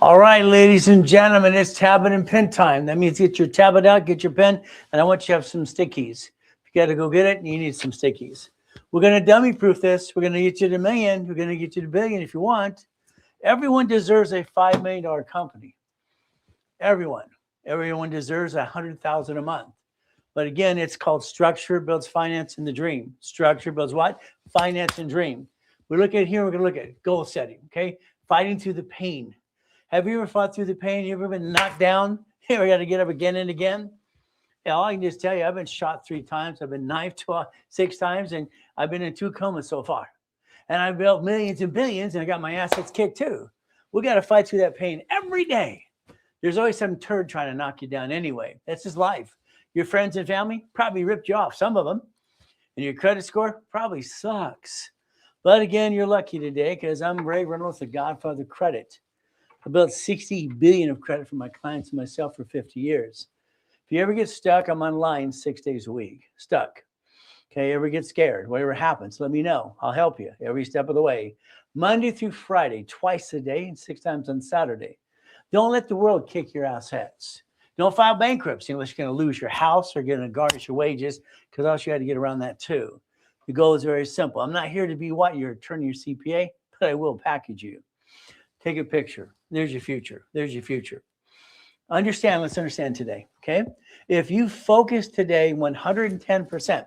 All right, ladies and gentlemen, it's tablet and pen time. That means get your tablet out, get your pen, and I want you to have some stickies. If you got to go get it, you need some stickies. We're going to dummy proof this. We're going to get you to a million. We're going to get you to a billion if you want. Everyone deserves a $5 million company. Everyone. Everyone deserves 100,000 a month. But again, it's called structure builds finance and the dream. Structure builds what? Finance and dream. We look at here, we're going to look at goal setting, okay? Fighting through the pain. Have you ever fought through the pain? You ever been knocked down? You ever got to get up again and again? Yeah, all I can just tell you, I've been shot 3 times. I've been knifed 6 times, and I've been in 2 comas so far. And I've built millions and billions, and I got my assets kicked too. We got to fight through that pain every day. There's always some turd trying to knock you down anyway. That's just life. Your friends and family probably ripped you off, some of them. And your credit score probably sucks. But again, you're lucky today because I'm Ray Reynolds, the godfather of credit. I built $60 billion of credit for my clients and myself for 50 years. If you ever get stuck, I'm online 6 days a week. Stuck. Okay, ever get scared? Whatever happens, let me know. I'll help you every step of the way. Monday through Friday, twice a day, and 6 times on Saturday. Don't let the world kick your assets. Don't file bankruptcy unless you're going to lose your house or going to garnish your wages, because also you had to get around that too. The goal is very simple. I'm not here to be what? Your attorney or CPA, but I will package you. Take a picture. There's your future. There's your future. Let's understand today, okay? If you focus today 110%,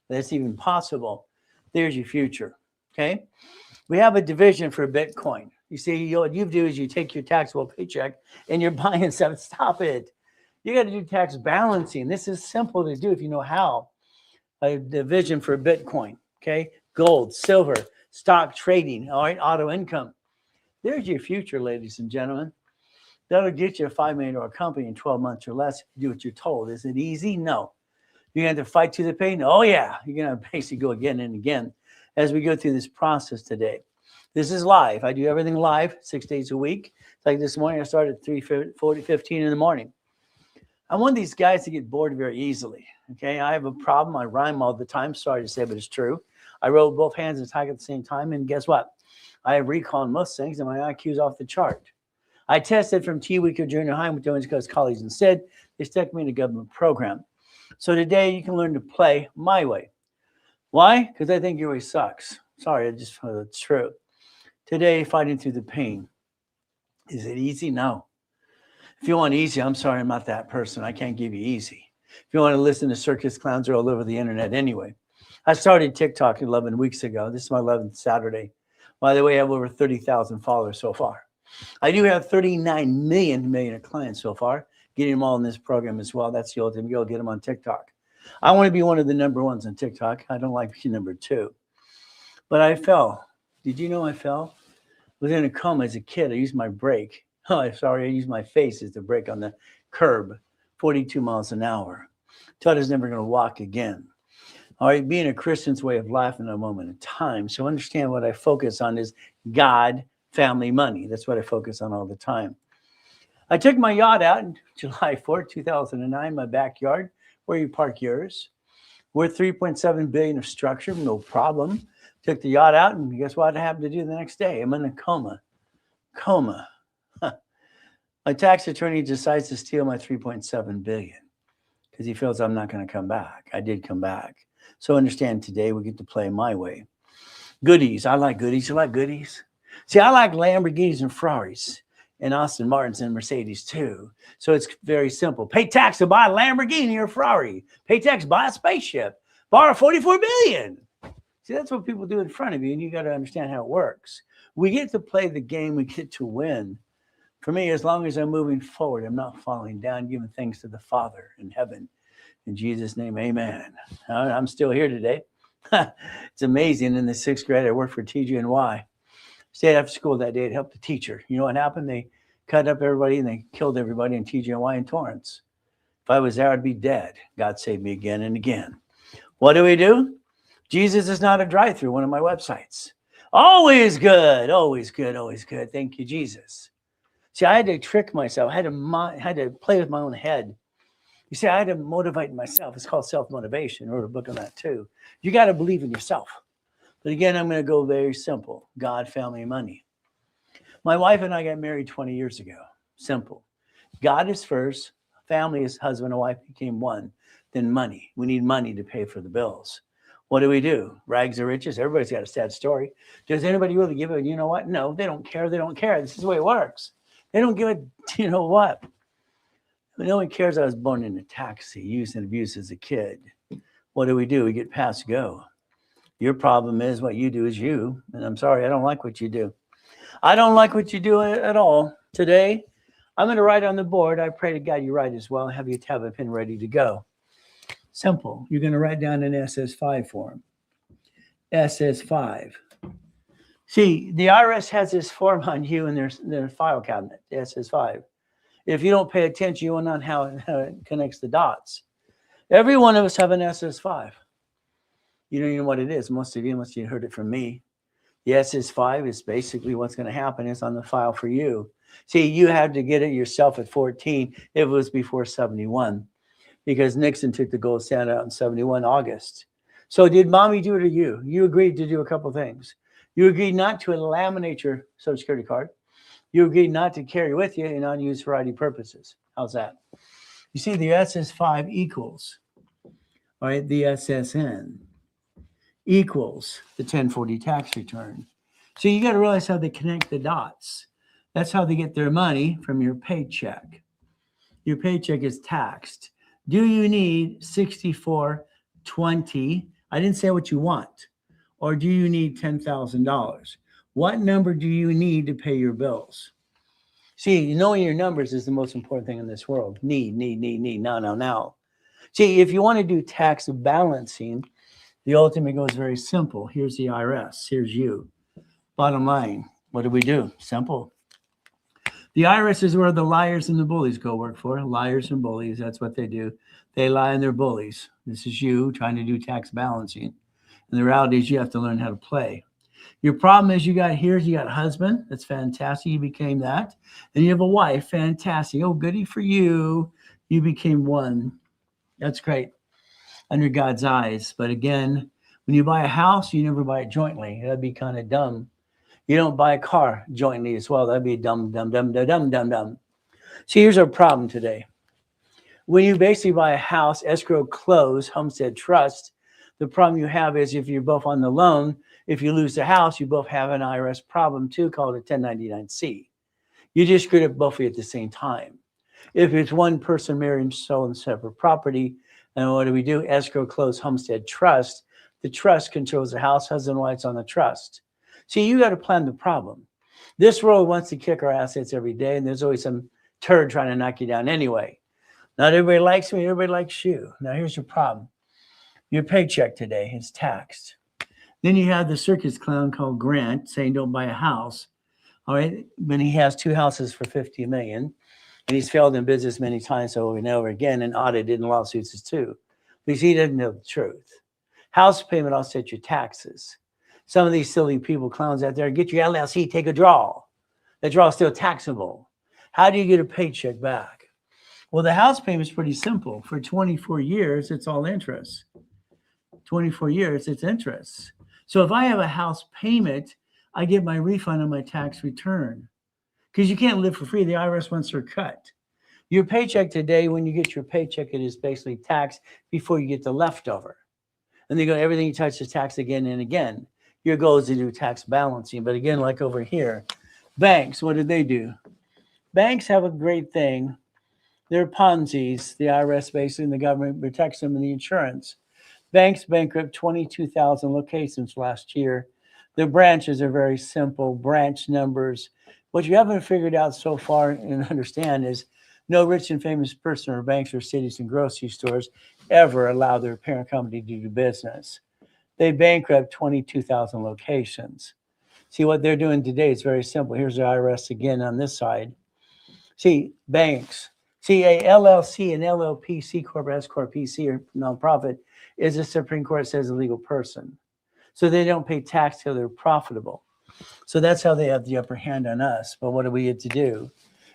that's even possible, there's your future, okay? We have a division for Bitcoin. You see, what you do is you take your taxable paycheck and you're buying stuff. Stop it. You got to do tax balancing. This is simple to do if you know how. A division for Bitcoin, okay? Gold, silver, stock trading, all right? Auto income. There's your future, ladies and gentlemen. That'll get you a $5 million company in 12 months or less if you do what you're told. Is it easy? No. You're going to have to fight through the pain? Oh, yeah. You're going to basically go again and again as we go through this process today. This is live. I do everything live 6 days a week. Like this morning, I started at 3:15 in the morning. I'm one of these guys that get bored very easily. Okay, I have a problem. I rhyme all the time. Sorry to say, but it's true. I roll with both hands and talk at the same time. And guess what? I have recall on most things, and my IQ is off the chart. I tested from T-Week of junior high with Jones Coast colleagues instead. They stuck me in a government program. So today you can learn to play my way. Why? Because I think your way sucks. Sorry, it's true. Today, fighting through the pain. Is it easy? No. If you want easy, I'm sorry, I'm not that person. I can't give you easy. If you want to listen to circus clowns, they're all over the internet anyway. I started TikTok 11 weeks ago. This is my 11th Saturday. By the way, I have over 30,000 followers so far. I do have 39 million clients so far, getting them all in this program as well. That's the ultimate goal, get them on TikTok. I want to be one of the number ones on TikTok. I don't like being number 2. But I fell. Did you know I fell? I was in a coma as a kid. I used my brake. I used my face as the brake on the curb, 42 miles an hour. Thought I was never going to walk again. All right, being a Christian's way of life in a moment of time. So understand what I focus on is God, family, money. That's what I focus on all the time. I took my yacht out on July 4th, 2009, my backyard, where you park yours. Worth $3.7 billion of structure, no problem. Took the yacht out, and guess what I happened to do the next day? I'm in a coma. My tax attorney decides to steal my $3.7 billion because he feels I'm not going to come back. I did come back. So understand today we get to play my way. Goodies. I like goodies. You like goodies? See, I like Lamborghinis and Ferraris and Aston Martins and Mercedes too. So it's very simple. Pay tax to buy a Lamborghini or Ferrari. Pay tax to buy a spaceship. Borrow $44 billion. See, that's what people do in front of you, and you got to understand how it works. We get to play the game. We get to win. For me, as long as I'm moving forward, I'm not falling down, giving thanks to the Father in heaven. In Jesus' name, amen. I'm still here today. It's amazing. In the 6th grade, I worked for TGNY. Stayed after school that day to help the teacher. You know what happened? They cut up everybody and they killed everybody in TGNY in Torrance. If I was there, I'd be dead. God saved me again and again. What do? Jesus is not a drive-through, one of my websites. Always good, always good, always good. Thank you, Jesus. See, I had to trick myself. I had to play with my own head. You see, I had to motivate myself. It's called self-motivation. I wrote a book on that too. You got to believe in yourself. But again, I'm going to go very simple. God, family, money. My wife and I got married 20 years ago. Simple. God is first. Family is husband and wife became one. Then money. We need money to pay for the bills. What do? Rags to riches. Everybody's got a sad story. Does anybody really give it? You know what? No, they don't care. They don't care. This is the way it works. They don't give it. You know what? No one cares I was born in a taxi, used and abused as a kid. What do? We get past go. Your problem is what you do is you. And I'm sorry, I don't like what you do. I don't like what you do at all. Today, I'm going to write on the board. I pray to God you write as well. Have your tab and pen ready to go. Simple. You're going to write down an SS5 form. SS5. See, the IRS has this form on you in their file cabinet, the SS5. If you don't pay attention, you will not know how it connects the dots. Every one of us have an SS5. You don't even know what it is. Most of you, unless you heard it from me. The SS5 is basically what's going to happen. It's on the file for you. See, you had to get it yourself at 14. It was before 71 because Nixon took the gold standard out in 71 August. So did mommy do it or you? You agreed to do a couple things. You agreed not to laminate your Social Security card. You agreed not to carry with you in unused variety purposes. How's that? You see, the SS5 equals, all right, the SSN equals the 1040 tax return. So you got to realize how they connect the dots. That's how they get their money from your paycheck. Your paycheck is taxed. Do you need 6420? I didn't say what you want. Or do you need $10,000? What number do you need to pay your bills? See, knowing your numbers is the most important thing in this world. Need. Now. See, if you want to do tax balancing, the ultimate goes very simple. Here's the IRS. Here's you. Bottom line, what do? Simple. The IRS is where the liars and the bullies go work for. Liars and bullies, that's what they do. They lie and they're bullies. This is you trying to do tax balancing. And the reality is you have to learn how to play. Your problem is you got a husband. That's fantastic. You became that. And you have a wife. Fantastic. Oh, goody for you. You became one. That's great. Under God's eyes. But again, when you buy a house, you never buy it jointly. That'd be kind of dumb. You don't buy a car jointly as well. That'd be dumb. See, here's our problem today. When you basically buy a house, escrow, close, homestead, trust, the problem you have is if you're both on the loan, if you lose the house, you both have an IRS problem too, called a 1099-C. You just screwed up both of you at the same time. If it's one person married, sold separate property, and what do? Escrow, close, homestead, trust. The trust controls the house, husband and wife's on the trust. See, you got to plan the problem. This world wants to kick our assets every day, and there's always some turd trying to knock you down anyway. Not everybody likes me, everybody likes you. Now, here's your problem. Your paycheck today is taxed. Then you have the circus clown called Grant saying don't buy a house. All right, but he has 2 houses for $50 million, and he's failed in business many times over and over again, and audited in lawsuits too, because he doesn't know the truth. House payment offsets your taxes. Some of these silly people, clowns out there, get your LLC, take a draw. The draw is still taxable. How do you get a paycheck back? Well, the house payment is pretty simple. For 24 years, it's all interest. 24 years, it's interest. So if I have a house payment, I get my refund on my tax return. Because you can't live for free. The IRS wants their cut. Your paycheck today, when you get your paycheck, it is basically taxed before you get the leftover. And they go, everything you touch is taxed again and again. Your goal is to do tax balancing. But again, like over here, banks, what do? Banks have a great thing. They're Ponzi's. The IRS basically, and the government protects them in the insurance. Banks bankrupt 22,000 locations last year. The branches are very simple, branch numbers. What you haven't figured out so far and understand is no rich and famous person or banks or cities and grocery stores ever allow their parent company to do business. They bankrupt 22,000 locations. See, what they're doing today is very simple. Here's the IRS again on this side. See, banks. See, a LLC, an LLP, C Corp, S Corp, PC, or nonprofit is a Supreme Court says a legal person. So they don't pay tax till they're profitable. So that's how they have the upper hand on us. But what do we get to do?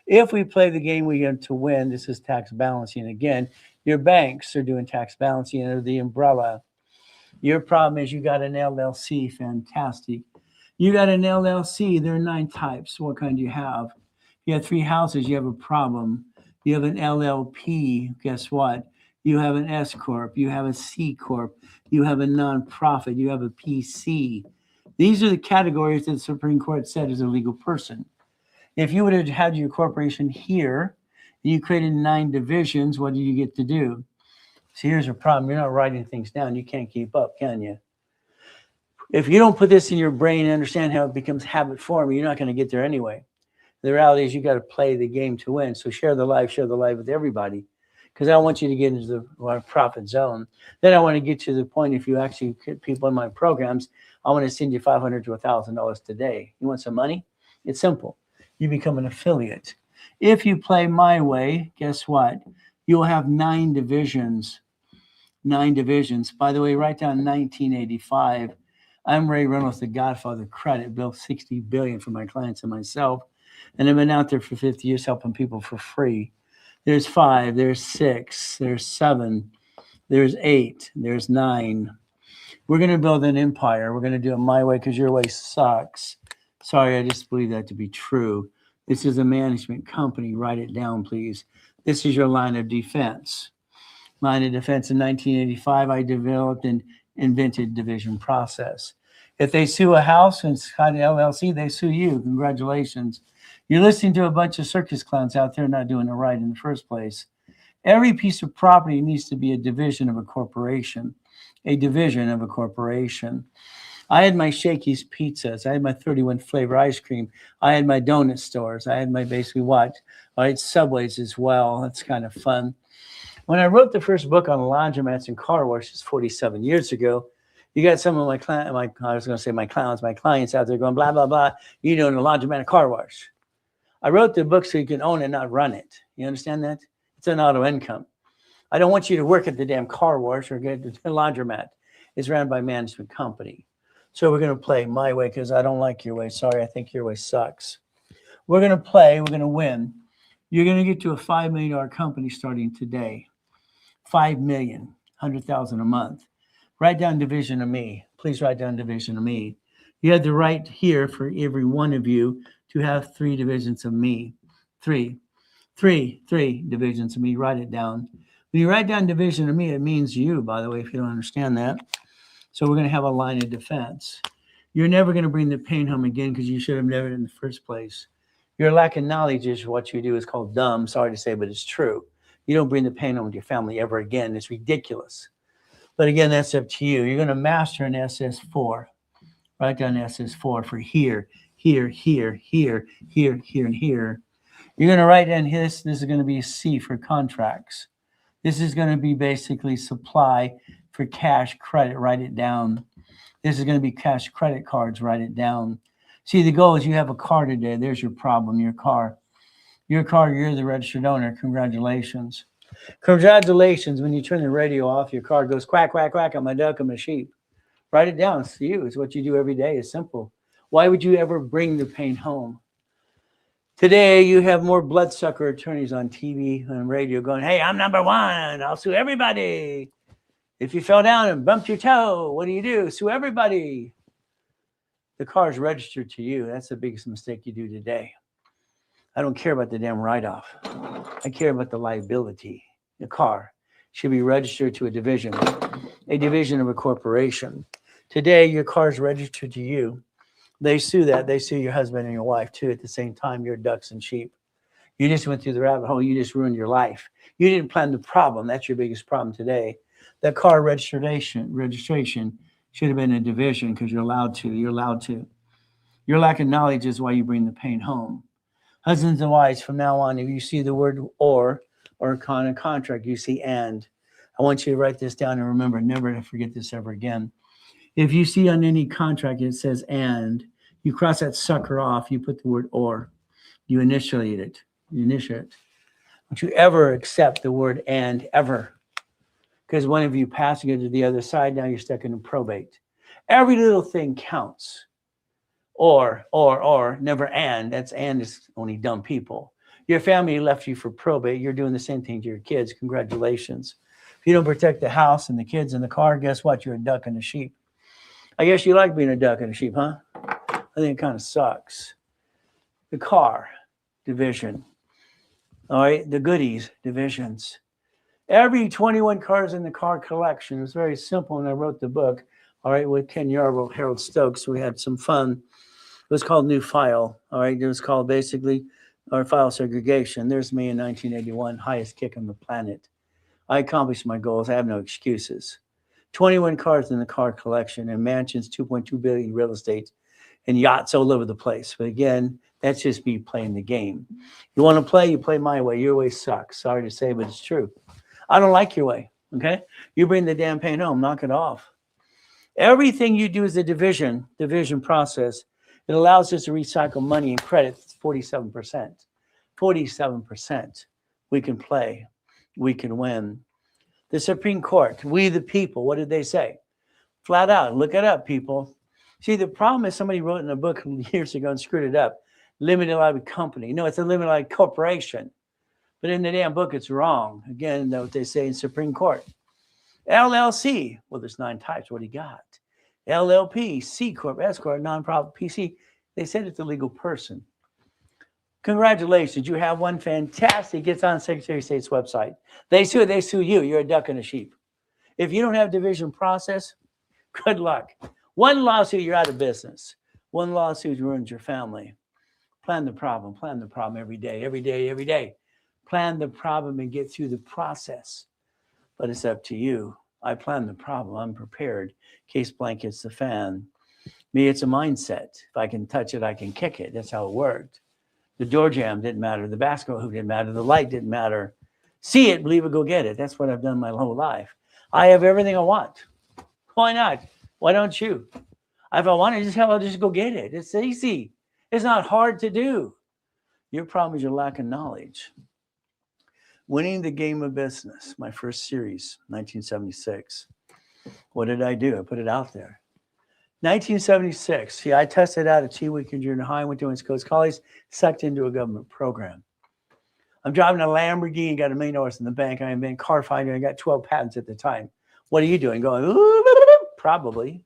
If we play the game we get to win, this is tax balancing. Again, your banks are doing tax balancing under the umbrella. Your problem is you got an LLC, fantastic. You got an LLC. There are 9 types. What kind do you have? You have 3 houses. You have a problem. You have an LLP. Guess what? You have an S Corp. You have a C Corp. You have a nonprofit. You have a PC. These are the categories that the Supreme Court said is a legal person. If you would have had your corporation here, and you created 9 divisions, what do you get to do? So here's a problem. You're not writing things down. You can't keep up, can you? If you don't put this in your brain and understand how it becomes habit forming, you're not going to get there anyway. The reality is you got to play the game to win. So share the life with everybody. Because I want you to get into the profit zone. Then I want to get to the point, if you actually get people in my programs, I want to send you $500 to $1,000 today. You want some money? It's simple. You become an affiliate. If you play my way, guess what? You'll have 9 divisions. 9 divisions. By the way, write down 1985. I'm Ray Reynolds, the godfather of credit, built $60 billion for my clients and myself. And I've been out there for 50 years helping people for free. There's 5, there's 6, there's 7, there's 8, there's 9. We're going to build an empire. We're going to do it my way because your way sucks. Sorry, I just believe that to be true. This is a management company. Write it down, please. This is your line of defense. Line of defense in 1985, I developed and invented division process. If they sue a house and it's got an LLC, they sue you. Congratulations. You're listening to a bunch of circus clowns out there not doing it right in the first place. Every piece of property needs to be a division of a corporation. A division of a corporation. I had my Shakey's pizzas. I had my 31 flavor ice cream. I had my donut stores. I had my basically what? I had Subways as well. That's kind of fun. When I wrote the first book on laundromats and car washes 47 years ago, you got some of my clients, my clients out there going, blah, blah, blah. You know, in a laundromat and car wash. I wrote the book so you can own it, not run it. You understand that? It's an auto income. I don't want you to work at the damn car wash or get the laundromat. It's ran by a management company. So we're going to play my way because I don't like your way. Sorry, I think your way sucks. We're going to play. We're going to win. You're going to get to a $5 million company starting today. 5 million, 100,000 a month. Write down division of me. Please write down division of me. You have the right here for every one of you to have 3 divisions of me. 3 divisions of me. Write it down. When you write down division of me, it means you, by the way, if you don't understand that. So we're going to have a line of defense. You're never going to bring the pain home again because you should have never in the first place. Your lack of knowledge is what you do is called dumb. Sorry to say, but it's true. You don't bring the pain home to your family ever again. It's ridiculous. But again, that's up to you. You're going to master an SS4. Write down SS4 for here, here, here, here, here, here, and here. You're going to write down this. This is going to be a C for contracts. This is going to be basically supply for cash credit. Write it down. This is going to be cash credit cards. Write it down. See, the goal is you have a car today. There's your problem, your car. Your car, you're the registered owner. Congratulations. Congratulations. When you turn the radio off, your car goes quack, quack, quack. I'm a duck, I'm a sheep. Write it down. It's you. It's what you do every day. It's simple. Why would you ever bring the pain home? Today, you have more bloodsucker attorneys on TV and radio going, hey, I'm number 1. I'll sue everybody. If you fell down and bumped your toe, what do? Sue everybody. The car is registered to you. That's the biggest mistake you do today. I don't care about the damn write-off. I care about the liability. The car should be registered to a division of a corporation. Today, your car is registered to you. They sue that. They sue your husband and your wife, too, at the same time. You're ducks and sheep. You just went through the rabbit hole. You just ruined your life. You didn't plan the problem. That's your biggest problem today. That car registration should have been a division because you're allowed to. You're allowed to. Your lack of knowledge is why you bring the pain home. Husbands and wives, from now on, if you see the word or a contract, you see and. I want you to write this down and remember never to forget this ever again. If you see on any contract it says and, you cross that sucker off, you put the word or. You initiate it. Don't you ever accept the word and, ever. Because one of you passing it to the other side, now you're stuck in a probate. Every little thing counts. Or, never and. That's and is only dumb people. Your family left you for probate. You're doing the same thing to your kids. Congratulations. If you don't protect the house and the kids and the car, guess what? You're a duck and a sheep. I guess you like being a duck and a sheep, huh? I think it kind of sucks. The car division. All right, the goodies divisions. Every 21 cars in the car collection. It was very simple when I wrote the book. All right, with Ken Yarbrough, Harold Stokes, we had some fun. It was called New File. All right, it was called basically our file segregation. There's me in 1981, highest kick on the planet. I accomplished my goals. I have no excuses. 21 cars in the car collection and mansions, 2.2 billion real estate, and yachts all over the place. But again, that's just me playing the game. You want to play, you play my way. Your way sucks. Sorry to say, but it's true. I don't like your way, okay? You bring the damn pain home, knock it off. Everything you do is a division process. It allows us to recycle money and credit. It's 47%. 47%. We can play. We can win. The Supreme Court, we the people, what did they say? Flat out, look it up, people. See, the problem is somebody wrote in a book years ago and screwed it up. Limited liability company. No, it's a limited liability corporation. But in the damn book, it's wrong. Again, that's what they say in Supreme Court. LLC, well, there's 9 types. What do you got? LLP, C Corp, S Corp, nonprofit, PC. They said it's a legal person. Congratulations, you have one fantastic. It's on Secretary of State's website. They sue you. You're a duck and a sheep. If you don't have division process, good luck. One lawsuit, you're out of business. One lawsuit ruins your family. Plan the problem every day. Plan the problem and get through the process. But it's up to you. I plan the problem. I'm prepared. Case blank hits the fan. Me, it's a mindset. If I can touch it, I can kick it. That's how it worked. The door jam didn't matter. The basketball hoop didn't matter. The light didn't matter. See it, believe it, go get it. That's what I've done my whole life. I have everything I want. Why not? Why don't you? If I want it, I'll just go get it. It's easy. It's not hard to do. Your problem is your lack of knowledge. Winning the Game of Business, my first series, 1976. What did I do? I put it out there. 1976. See, I tested out at T-Week in junior high, went to West Coast College, sucked into a government program. I'm driving a Lamborghini, got $1 million in the bank. I invented car finder. I got 12 patents at the time. What are you doing? Going, probably.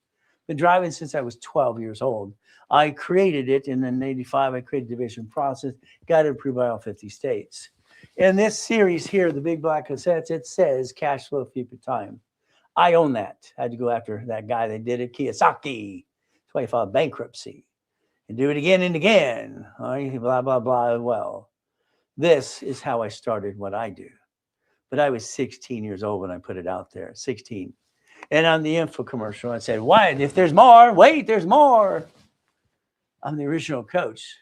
Been driving since I was 12 years old. I created it, and in 85, I created division process, got it approved by all 50 states. In this series here, the big black cassettes, it says cash flow future time. I own that. I had to go after that guy that did it, Kiyosaki. That's why he filed bankruptcy. And do it again and again. Blah, blah, blah. Well, this is how I started what I do. But I was 16 years old when I put it out there, 16. And on the info commercial, I said, what? If there's more, wait, there's more. I'm the original coach,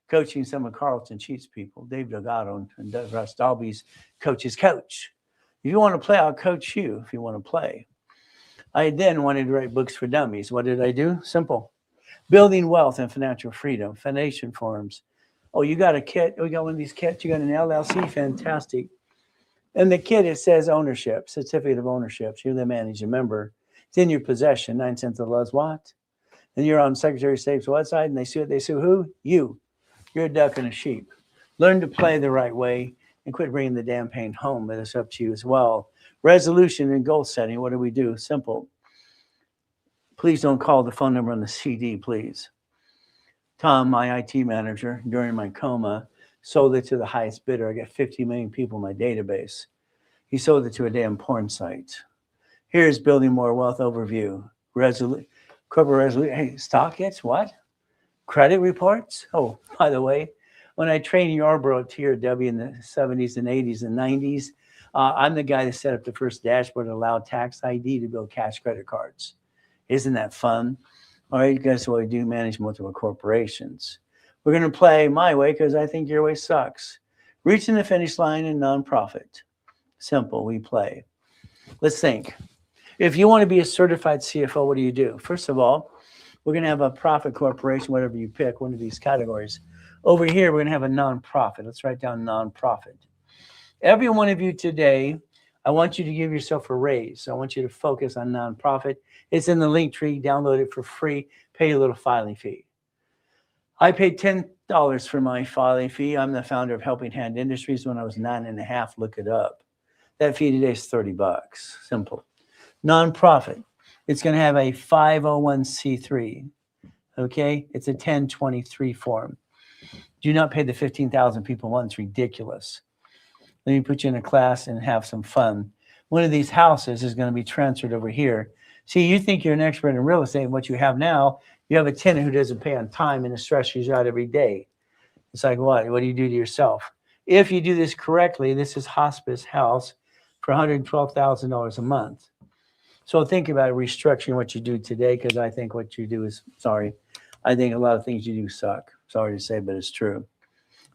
coaching some of Carlton Sheets people, Dave Delgado and Russ Dalby's coach's coach. If you want to play, I'll coach you if you want to play. I then wanted to write books for dummies. What did I do? Simple. Building Wealth and Financial Freedom, Foundation Forums. Oh, you got a kit? Oh, you got one of these kits? You got an LLC? Fantastic. And the kit, it says ownership, certificate of ownership. You're the managing member. It's in your possession. 9 cents of laws what? And you're on Secretary of State's website, and they sue who? You. You're a duck and a sheep. Learn to play the right way and quit bringing the damn pain home. But it's up to you as well. Resolution and goal setting. What do we do? Simple. Please don't call the phone number on the CD, please. Tom, my IT manager, during my coma, sold it to the highest bidder. I got 50 million people in my database. He sold it to a damn porn site. Here's Building More Wealth overview. Corporate resolution. Hey, stock hits, what? Credit reports? Oh, by the way, when I trained Yarbrough at TRW in the 70s and 80s and 90s, I'm the guy that set up the first dashboard that allowed tax ID to build cash credit cards. Isn't that fun? All right, guess what we do? Manage multiple corporations. We're going to play my way because I think your way sucks. Reaching the finish line in nonprofit. Simple, we play. Let's think. If you want to be a certified CFO, what do? First of all, we're going to have a profit corporation, whatever you pick, one of these categories. Over here, we're going to have a nonprofit. Let's write down nonprofit. Every one of you today, I want you to give yourself a raise. I want you to focus on nonprofit. It's in the link tree. Download it for free. Pay a little filing fee. I paid $10 for my filing fee. I'm the founder of Helping Hand Industries. When I was 9.5, look it up. That fee today is $30. Simple. Nonprofit. It's going to have a 501c3. Okay, it's a 1023 form. Do not pay the 15,000 people once. It's ridiculous. Let me put you in a class and have some fun. One of these houses is going to be transferred over here. See, you think you're an expert in real estate, and what you have now, you have a tenant who doesn't pay on time and it stresses you out every day. It's like, what? What do you do to yourself? If you do this correctly, this is hospice house for $112,000 a month. So think about restructuring what you do today, because I think what you do is, I think a lot of things you do suck. Sorry to say, but it's true.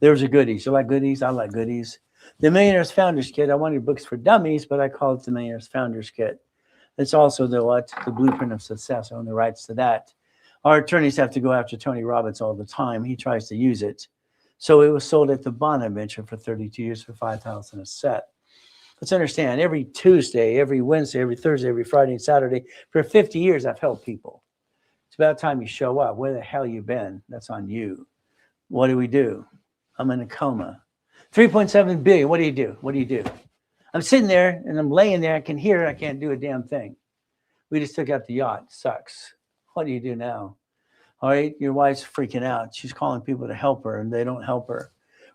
There's a goodies. You like goodies? I like goodies. The Millionaire's Founders Kit. I wanted books for dummies, but I call it the Millionaire's Founders Kit. It's also the blueprint of success. I own the rights to that. Our attorneys have to go after Tony Robbins all the time. He tries to use it. So it was sold at the Bonaventure for 32 years for $5,000 a set. Let's understand, every Tuesday, every Wednesday, every Thursday, every Friday and Saturday, for 50 years, I've helped people. It's about time you show up. Where the hell you been? That's on you. What do we do? I'm in a coma. 3.7 billion. What do you do? What do you do? I'm sitting there and I'm laying there. I can hear it. I can't do a damn thing. We just took out the yacht. Sucks. What do you do now? All right. Your wife's freaking out. She's calling people to help her and they don't help her.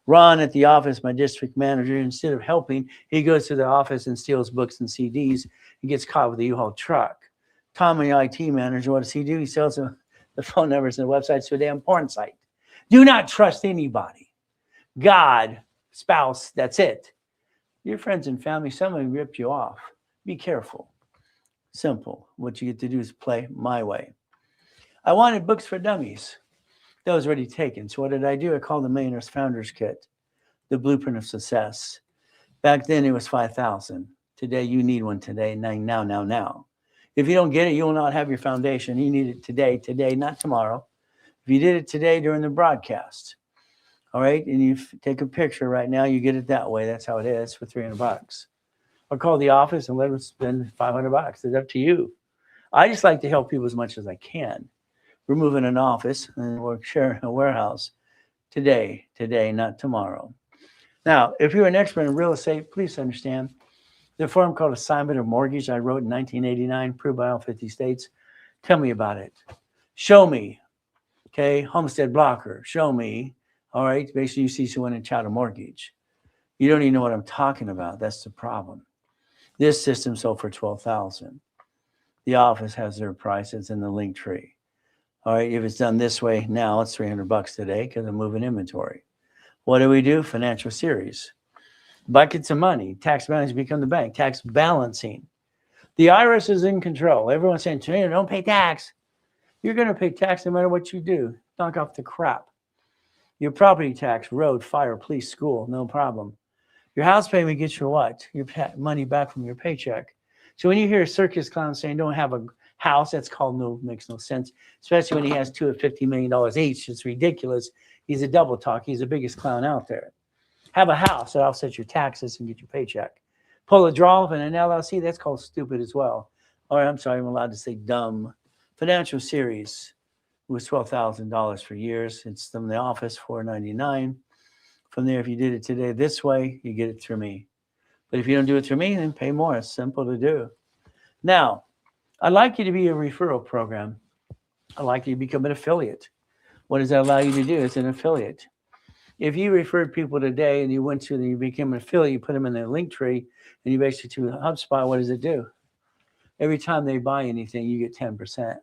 Ron at the office, my district manager, instead of helping, he goes to the office and steals books and CDs and gets caught with a U-Haul truck. Tom, my IT manager, what does he do? He sells the phone numbers and the websites to a damn porn site. Do not trust anybody. God, spouse, that's it. Your friends and family, somebody ripped you off. Be careful. Simple. What you get to do is play my way. I wanted books for dummies. That was already taken. So what did I do? I called the Millionaire's Founders Kit, the blueprint of success. Back then it was 5,000. Today you need one today, now. If you don't get it, you will not have your foundation. You need it today, not tomorrow. If you did it today during the broadcast, all right, and you take a picture right now, you get it that way. That's how it is for $300. Or call the office and let them spend $500. It's up to you. I just like to help people as much as I can. We're moving an office and we're sharing a warehouse today, not tomorrow. Now, if you're an expert in real estate, please understand the form called assignment of mortgage I wrote in 1989, approved by all 50 states. Tell me about it. Show me. Okay, homestead blocker. Show me. All right, basically you see someone in child mortgage. You don't even know what I'm talking about. That's the problem. This system sold for $12,000. The office has their price. It's in the link tree. All right, if it's done this way now, it's $300 today because I'm moving inventory. What do? Financial series. Buckets of money. Tax managers become the bank. Tax balancing. The IRS is in control. Everyone's saying, don't pay tax. You're going to pay tax no matter what you do. Knock off the crap. Your property tax, road, fire, police, school, no problem. Your house payment gets your what? Your money back from your paycheck. So when you hear a circus clown saying don't have a house, that's called makes no sense, especially when he has two at $50 million each. It's ridiculous. He's a double talk. He's the biggest clown out there. Have a house that offsets your taxes and get your paycheck. Pull a draw of an LLC, that's called stupid as well. All right, I'm sorry, I'm allowed to say dumb. Financial series was $12,000 for years. It's from the office, $499. From there, if you did it today this way, you get it through me. But if you don't do it through me, then pay more. It's simple to do. Now, I'd like you to be a referral program. I'd like you to become an affiliate. What does that allow you to do? It's an affiliate. If you referred people today and you went to you became an affiliate, you put them in the link tree, and you basically to HubSpot, what does it do? Every time they buy anything, you get 10%.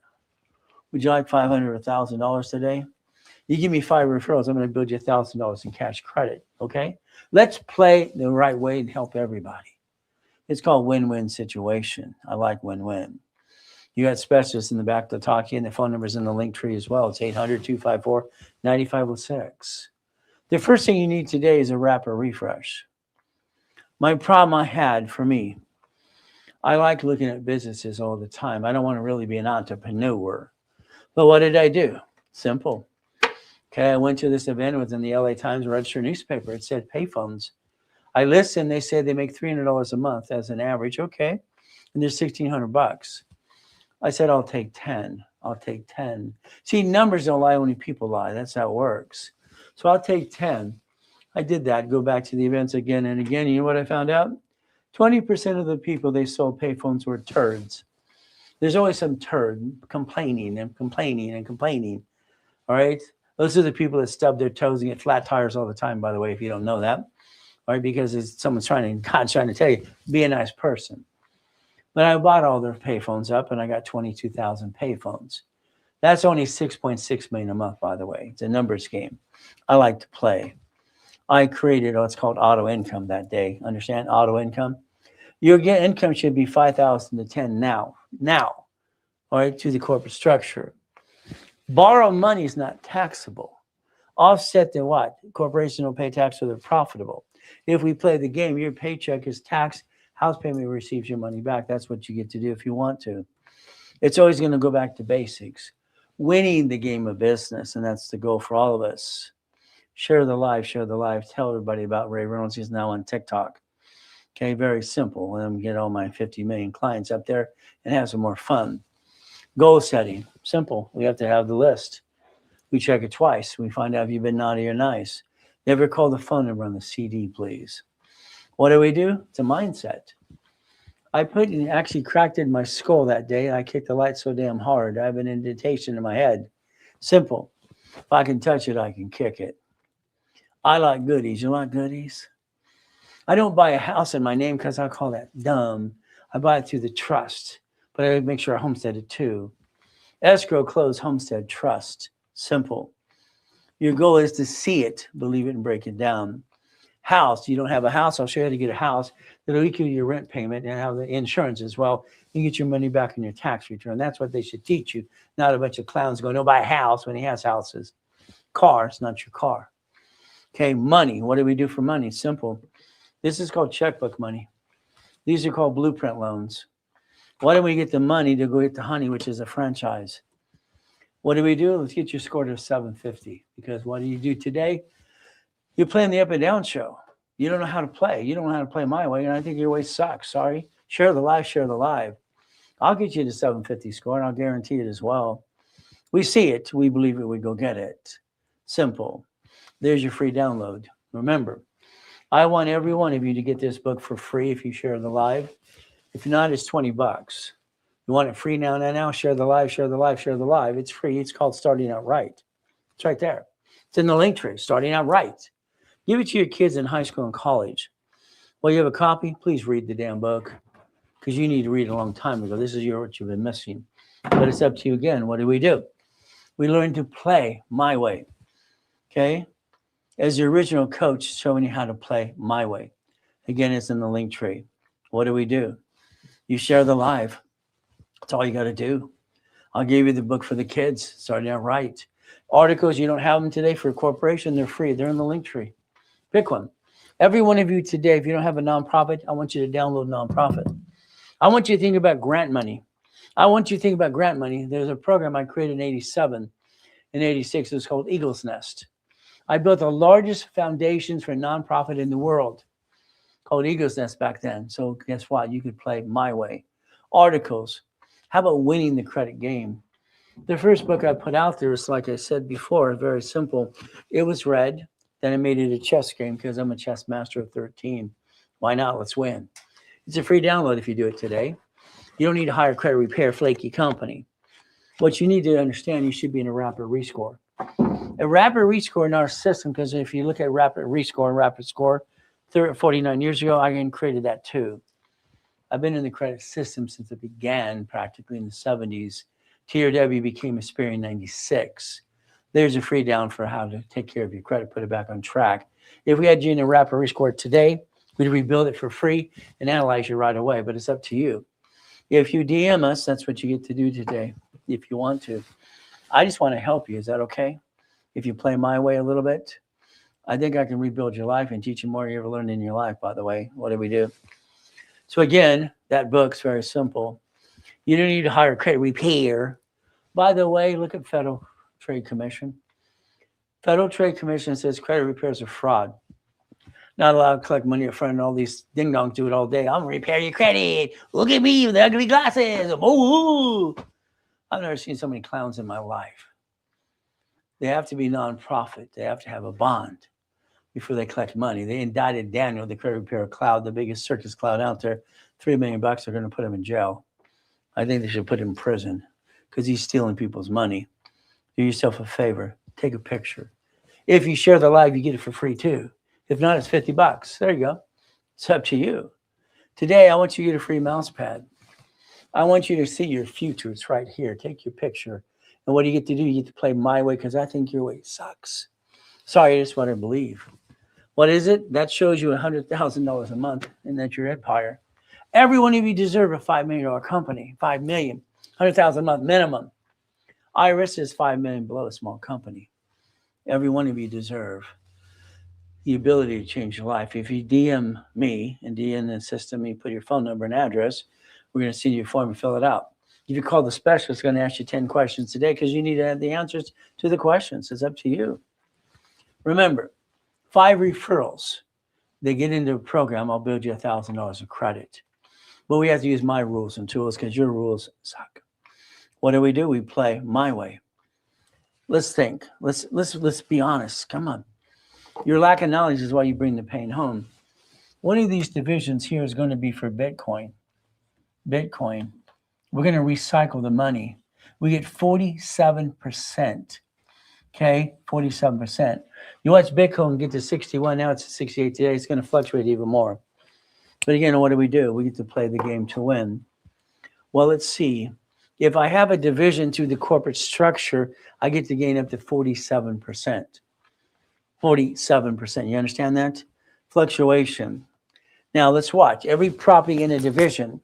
Would you like $500 or $1,000 today? You give me 5 referrals, I'm going to build you $1,000 in cash credit. Okay? Let's play the right way and help everybody. It's called win-win situation. I like win-win. You got specialists in the back to talk to you, and the phone number's in the link tree as well. It's 800-254-9506. The first thing you need today is a wrapper refresh. My problem I had for me, I like looking at businesses all the time. I don't want to really be an entrepreneur. But what did I do? Simple. Okay, I went to this event. It was in the LA Times registered newspaper. It said payphones. I listened. They said they make $300 a month as an average. Okay, and there's $1,600. I said, I'll take 10. I'll take 10. See, numbers don't lie, only people lie. That's how it works. So I'll take 10. I did that. Go back to the events again and again. You know what I found out? 20% of the people they sold payphones were turds. There's always some turd complaining and complaining and complaining. All right. Those are the people that stub their toes and get flat tires all the time, by the way, if you don't know that. All right. Because God's trying to tell you, be a nice person. But I bought all their payphones up and I got 22,000 payphones. That's only 6.6 million a month, by the way. It's a numbers game. I like to play. I created what's called auto income that day. Understand? Auto income. Your income should be 5,000 to 10 now. Now, all right, to the corporate structure. Borrowed money is not taxable. Offset the what? Corporations don't pay tax so they're profitable. If we play the game, your paycheck is taxed. House payment receives your money back. That's what you get to do if you want to. It's always going to go back to basics. Winning the game of business, and that's the goal for all of us. Share the live, share the live. Tell everybody about Ray Reynolds. He's now on TikTok. Okay, very simple. Let me get all my 50 million clients up there and have some more fun. Goal setting, simple. We have to have the list. We check it twice. We find out if you've been naughty or nice. Never call the phone number on the CD, please. What do we do? It's a mindset. I actually cracked in my skull that day. I kicked the light so damn hard. I have an indentation in my head. Simple. If I can touch it, I can kick it. I like goodies. You like goodies? I don't buy a house in my name because I call that dumb. I buy it through the trust, but I make sure I homestead it too. Escrow, close, homestead, trust. Simple. Your goal is to see it, believe it, and break it down. House. You don't have a house. I'll show you how to get a house that'll equal your rent payment and have the insurance as well. You get your money back in your tax return. That's what they should teach you. Not a bunch of clowns going, no, buy a house when he has houses. Car, it's not your car. Okay, money. What do we do for money? Simple. This is called checkbook money. These are called blueprint loans. Why don't we get the money to go get the honey, which is a franchise? What do we do? Let's get your score to 750. Because what do you do today? You're playing the up and down show. You don't know how to play. You don't know how to play my way, and I think your way sucks. Sorry. Share the live, share the live. I'll get you to 750 score, and I'll guarantee it as well. We see it. We believe it. We go get it. Simple. There's your free download. Remember, I want every one of you to get this book for free if you share the live. If not, it's $20. You want it free now, share the live, share the live, share the live. It's free. It's called Starting Out Right. It's right there. It's in the link tree, Starting Out Right. Give it to your kids in high school and college. Well, you have a copy? Please read the damn book because you need to read it a long time ago. This is what you've been missing. But it's up to you again. What do? We learn to play my way. Okay? As the original coach showing you how to play my way. Again, it's in the link tree. What do? You share the live. That's all you got to do. I'll give you the book for the kids, Starting Out Right. Articles, you don't have them today for a corporation, they're free. They're in the link tree. Pick one. Every one of you today, if you don't have a nonprofit, I want you to download nonprofit. I want you to think about grant money. There's a program I created in 87 and 86. It was called Eagle's Nest. I built the largest foundations for nonprofit in the world called Eagle's Nest back then. So guess what? You could play my way. Articles. How about winning the credit game? The first book I put out there is, like I said before, very simple. It was read. Then I made it a chess game because I'm a chess master of 13. Why not? Let's win. It's a free download if you do it today. You don't need to hire a credit repair flaky company. What you need to understand, you should be in a rapid rescore. A rapid rescore in our system, because if you look at rapid rescore and rapid score, 49 years ago, I created that too. I've been in the credit system since it began practically in the 70s. TRW became Experian in 96. There's a free down for how to take care of your credit, put it back on track. If we had you in a rapid rescore today, we'd rebuild it for free and analyze you right away, but it's up to you. If you DM us, that's what you get to do today, if you want to. I just want to help you. Is that okay? If you play my way a little bit, I think I can rebuild your life and teach you more you ever learned in your life, by the way. What do? So again, that book's very simple. You don't need to hire a credit repair. By the way, look at Federal Trade Commission. Federal Trade Commission says credit repairs are fraud. Not allowed to collect money up front, and all these ding-dongs do it all day. I'm going to repair your credit. Look at me with the ugly glasses. Ooh. I've never seen so many clowns in my life. They have to be nonprofit. They have to have a bond before they collect money. They indicted Daniel, the credit repair cloud, the biggest circus clown out there. $3 million. They're going to put him in jail. I think they should put him in prison because he's stealing people's money. Do yourself a favor. Take a picture. If you share the live, you get it for free too. If not, it's $50. There you go. It's up to you. Today, I want you to get a free mouse pad. I want you to see your future. It's right here. Take your picture. And what do you get to do? You get to play my way because I think your way sucks. Sorry, that's what I believe. What is it? That shows you $100,000 a month and that's your empire. Every one of you deserve a $5 million company. $5 million. $100,000 a month minimum. Iris is $5 million below a small company. Every one of you deserve the ability to change your life. If you DM me and DM the system, you put your phone number and address, we're going to send you a form and fill it out. If you call the specialist, it's going to ask you 10 questions today because you need to have the answers to the questions. It's up to you. Remember, 5 referrals. They get into a program, I'll build you $1,000 of credit. But we have to use my rules and tools because your rules suck. What do? We play my way. Let's think. Let's be honest. Come on. Your lack of knowledge is why you bring the pain home. One of these divisions here is going to be for Bitcoin. Bitcoin. We're going to recycle the money. We get 47%. Okay, 47%. You watch Bitcoin get to 61. Now it's at 68 today. It's going to fluctuate even more. But again, what do? We get to play the game to win. Well, let's see. If I have a division through the corporate structure, I get to gain up to 47%. 47%. You understand that? Fluctuation. Now let's watch. Every property in a division,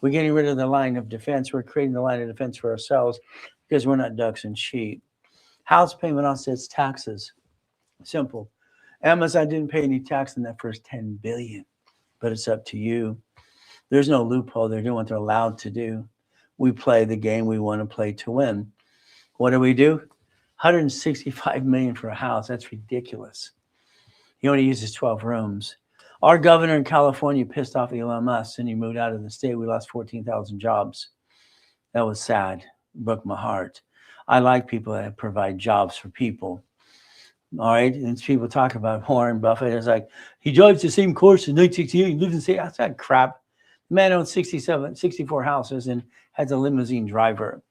we're getting rid of the line of defense. We're creating the line of defense for ourselves because we're not ducks and sheep. House payment offsets taxes. Simple. Amazon didn't pay any tax in that first $10 billion, but it's up to you. There's no loophole. They're doing what they're allowed to do. We play the game we want to play to win. What do? $165 million for a house. That's ridiculous. He only uses 12 rooms. Our governor in California pissed off Elon Musk and he moved out of the state. We lost 14,000 jobs. That was sad. It broke my heart. I like people that provide jobs for people. All right. And people talk about Warren Buffett. It's like, he drives the same course in 1968 and lives in the same. That's that crap. The man owns 64 houses and has a limousine driver.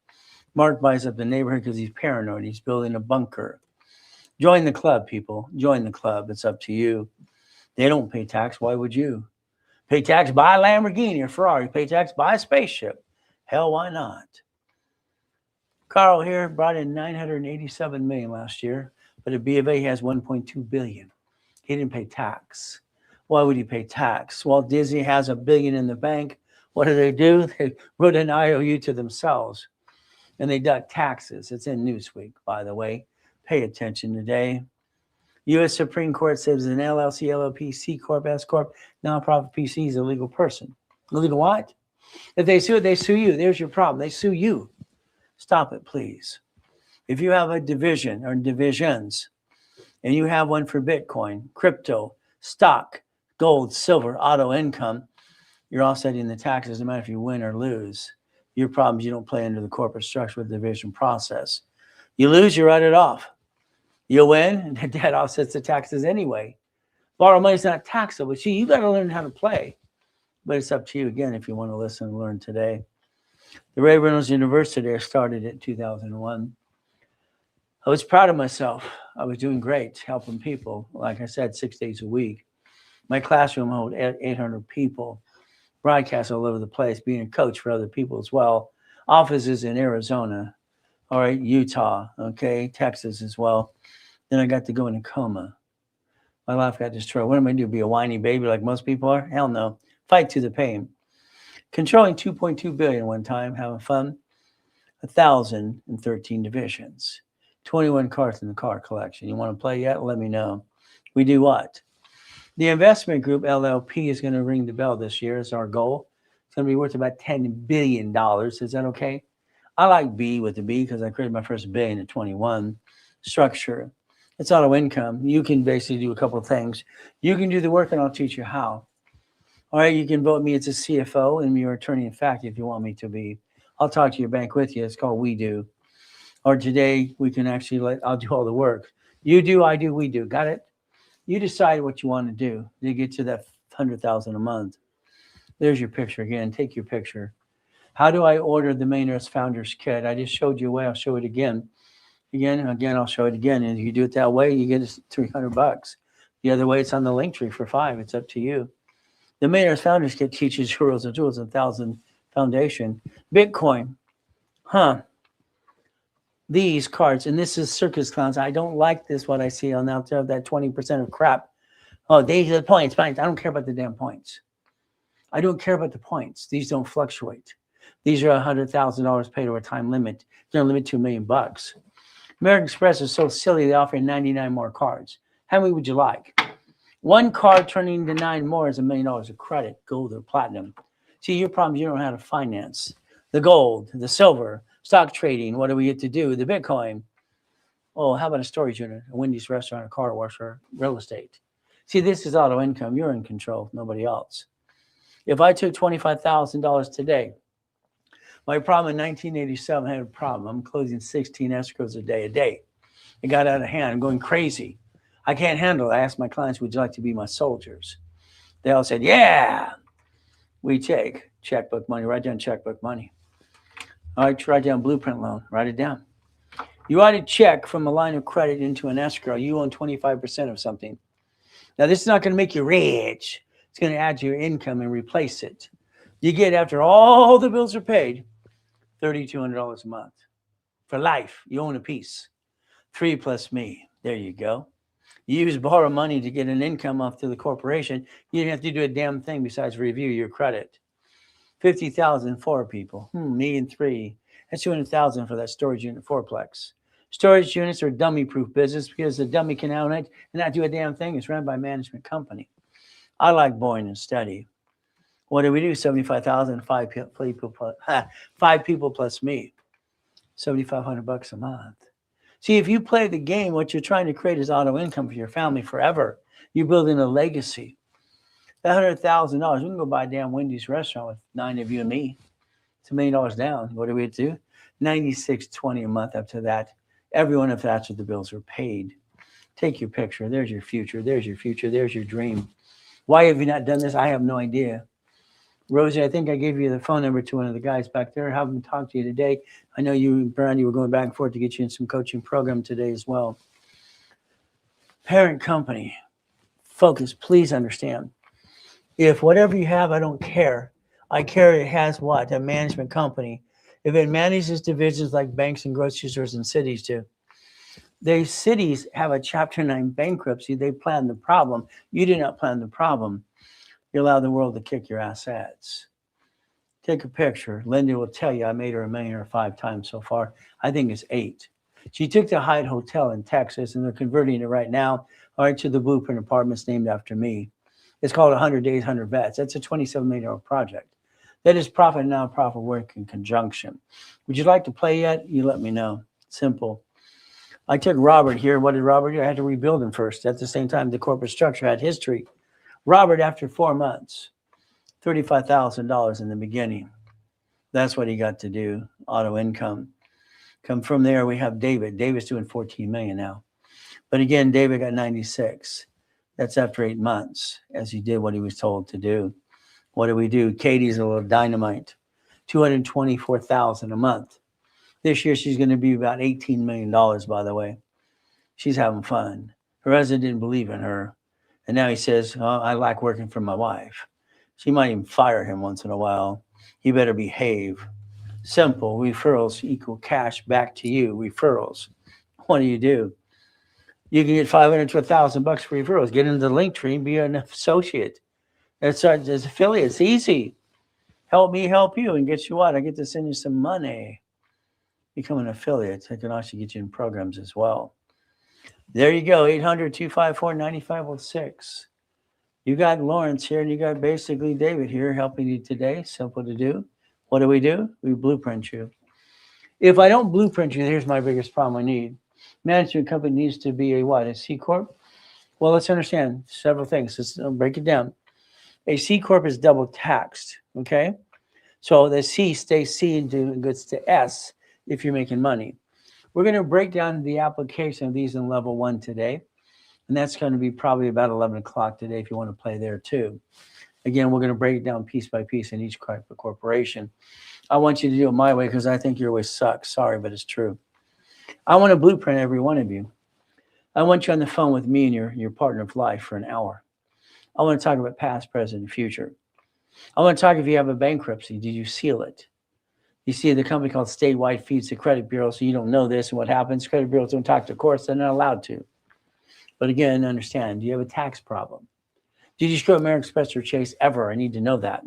Mark buys up the neighborhood because he's paranoid. He's building a bunker. Join the club, people. Join the club. It's up to you. They don't pay tax. Why would you? Pay tax, buy a Lamborghini or Ferrari. Pay tax, buy a spaceship. Hell, why not? Carl here brought in $987 million last year, but at B of A he has $1.2 billion. He didn't pay tax. Why would he pay tax? Walt Disney has $1 billion in the bank. What do? They wrote an IOU to themselves, and they deduct taxes. It's in Newsweek, by the way. Pay attention today. U.S. Supreme Court says an LLC, LLP, C Corp, S Corp, nonprofit PC is a legal person. Illegal what? If they sue it, they sue you. There's your problem. They sue you. Stop it, please. If you have a division or divisions, and you have one for Bitcoin, crypto, stock, gold, silver, auto income, you're offsetting the taxes no matter if you win or lose. Your problem is you don't play under the corporate structure with the division process. You lose, you write it off. You win, and the debt offsets the taxes anyway. Borrow money is not taxable. See, you got to learn how to play. But it's up to you, again, if you want to listen and learn today. The Reynolds University, I started in 2001. I was proud of myself. I was doing great, helping people. Like I said, 6 days a week. My classroom held 800 people. Broadcast all over the place, being a coach for other people as well. Offices in Arizona, all right, Utah, okay, Texas as well. Then I got to go in a coma. My life got destroyed. What am I going to do? Be a whiny baby like most people are? Hell no. Fight to the pain. Controlling $2.2 billion one time, having fun. 1,013 divisions. 21 cars in the car collection. You want to play yet? Let me know. We do what? The investment group, LLP, is going to ring the bell this year. It's our goal. It's going to be worth about $10 billion. Is that okay? I like B with the B because I created my first billion in 21. Structure. It's auto income. You can basically do a couple of things. You can do the work and I'll teach you how. All right, you can vote me as a CFO and your attorney in fact if you want me to be. I'll talk to your bank with you. It's called We Do. Or today we can actually I'll do all the work. You do, I do, we do. Got it? You decide what you want to do to get to that $100,000 a month. There's your picture again. Take your picture. How do I order the Millionaires Founders Kit? I just showed you a way. I'll show it again. Again, I'll show it again. And if you do it that way, you get $300. The other way, it's on the link tree for $5. It's up to you. The Millionaires Founders Kit teaches heroes and tools, 1,000 foundation. Bitcoin. These cards, and this is circus clowns. I don't like this, what I see on out there, that 20% of crap. Oh, these are the points. I don't care about the damn points. I don't care about the points. These don't fluctuate. These are $100,000 paid over time limit. They're limit to $1 million. American Express is so silly, they offer 99 more cards. How many would you like? One card turning into 9 more is $1 million of credit, gold or platinum. See, your problem is you don't know how to finance. The gold, the silver, stock trading, what do we get to do? The Bitcoin. Oh, how about a storage unit, a Wendy's restaurant, a car wash, or real estate? See, this is auto income. You're in control, nobody else. If I took $25,000 today, my problem in 1987, I had a problem. I'm closing 16 escrows a day. It got out of hand. I'm going crazy. I can't handle it. I asked my clients, would you like to be my soldiers? They all said, yeah. We take checkbook money. Write down checkbook money. All right, write down blueprint loan. Write it down. You write a check from a line of credit into an escrow. You own 25% of something. Now, this is not going to make you rich. It's going to add to your income and replace it. You get, after all the bills are paid, $3,200 a month. For life, you own a piece. 3 plus me. There you go. You borrow money to get an income off to the corporation. You didn't have to do a damn thing besides review your credit. 50,000 for people. Me and 3. That's 200,000 for that storage unit fourplex. Storage units are dummy-proof business because the dummy can own it and not do a damn thing. It's run by a management company. I like boring and steady. What do we do? 75,000, 5 people plus me. $7,500 a month. See, if you play the game, what you're trying to create is auto income for your family forever. You're building a legacy. That $100,000, we can go buy a damn Wendy's restaurant with 9 of you and me. It's $1 million down. What do we do? $96.20 a month up to that. Everyone, if that's what the bills are paid. Take your picture. There's your future. There's your future. There's your dream. Why have you not done this? I have no idea. Rosie, I think I gave you the phone number to one of the guys back there. Have them talk to you today. I know you and Brandy were going back and forth to get you in some coaching program today as well. Parent company. Focus. Please understand. If whatever you have, I don't care. I care it has what? A management company. If it manages divisions like banks and grocery stores and cities do. The cities have a Chapter 9 bankruptcy. They plan the problem. You did not plan the problem. You allow the world to kick your assets. Take a picture. Linda will tell you I made her $1 million or 5 times so far. I think it's 8. She took the Hyatt Hotel in Texas, and they're converting it right now, all right, to the Blueprint Apartments named after me. It's called 100 Days, 100 Beds. That's a $27 million project. That is profit and nonprofit work in conjunction. Would you like to play yet? You let me know. Simple. I took Robert here. What did Robert do? I had to rebuild him first. At the same time, the corporate structure had history. Robert, after 4 months, $35,000 in the beginning. That's what he got to do, auto income. Come from there, we have David. David's doing $14 million now. But again, David got 96. That's after 8 months, as he did what he was told to do. What do we do? Katie's a little dynamite, $224,000 a month. This year, she's going to be about $18 million, by the way. She's having fun. Her husband didn't believe in her. And now he says, oh, I like working for my wife. She might even fire him once in a while. He better behave. Simple. Referrals equal cash back to you. Referrals. What do? You can get $500 to $1,000 for referrals. Get into the link tree and be an associate. That's as affiliates. Easy. Help me help you. And guess what? I get to send you some money. Become an affiliate. I can also get you in programs as well. There you go. 800-254-9506. You got Lawrence here, and you got basically David here helping you today. Simple to do. What do? We blueprint you. If I don't blueprint you, here's my biggest problem I need. Management company needs to be a what? A C Corp? Well, let's understand several things. Let's break it down. A C Corp is double taxed, okay? So the C stays C and goes to S if you're making money. We're going to break down the application of these in level 1 today. And that's going to be probably about 11 o'clock today if you want to play there too. Again, we're going to break it down piece by piece in each corporation. I want you to do it my way because I think your way sucks. Sorry, but it's true. I want to blueprint every one of you. I want you on the phone with me and your partner of life for an hour. I want to talk about past, present, and future. I want to talk if you have a bankruptcy. Did you seal it? You see, the company called Statewide feeds the credit bureau, so you don't know this. And what happens? Credit bureaus don't talk to courts; they're not allowed to. But again, understand: do you have a tax problem? Did you screw American Express or Chase ever? I need to know that.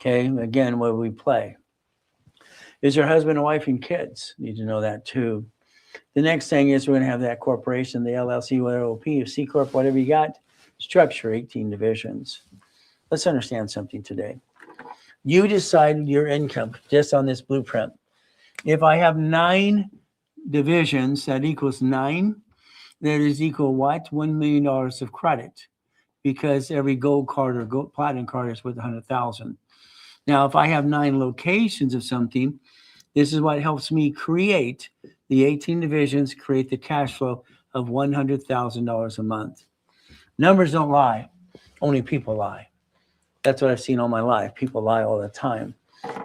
Okay. Again, where we play. Is your husband and wife and kids? Need to know that too. The next thing is we're going to have that corporation, the LLC, LLP, C Corp, whatever you got. Structure 18 divisions. Let's understand something today. You decide your income just on this blueprint. If I have 9 divisions, that equals 9. That is equal what? $1 million of credit, because every gold card or gold platinum card is worth 100,000. Now, if I have 9 locations of something, this is what helps me create the 18 divisions, create the cash flow of $100,000 a month. Numbers don't lie. Only people lie. That's what I've seen all my life. People lie all the time.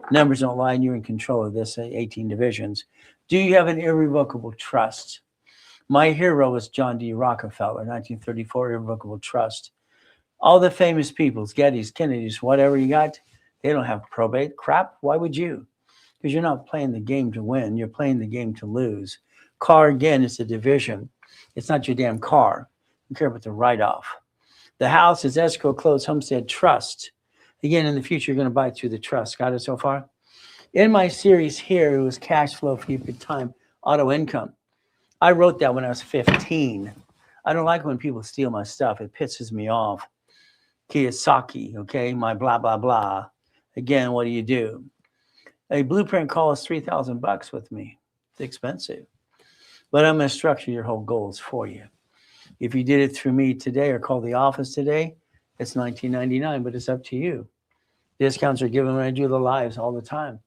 Numbers don't lie, and you're in control of this 18 divisions. Do you have an irrevocable trust? My hero was John D. Rockefeller, 1934, irrevocable trust. All the famous peoples, Gettys, Kennedys, whatever you got, they don't have probate. Crap, why would you? Because you're not playing the game to win. You're playing the game to lose. Car, again, is a division. It's not your damn car. You care about the write-off. The house is escrow, closed, homestead, trust. Again, in the future, you're going to buy through the trust. Got it so far? In my series here, it was cash flow for your time, auto income. I wrote that when I was 15. I don't like when people steal my stuff. It pisses me off. Kiyosaki, okay, my blah, blah, blah. Again, what do? A blueprint call is $3,000 with me. It's expensive. But I'm going to structure your whole goals for you. If you did it through me today or call the office today, it's $19.99, but it's up to you. Discounts are given when I do the lives all the time,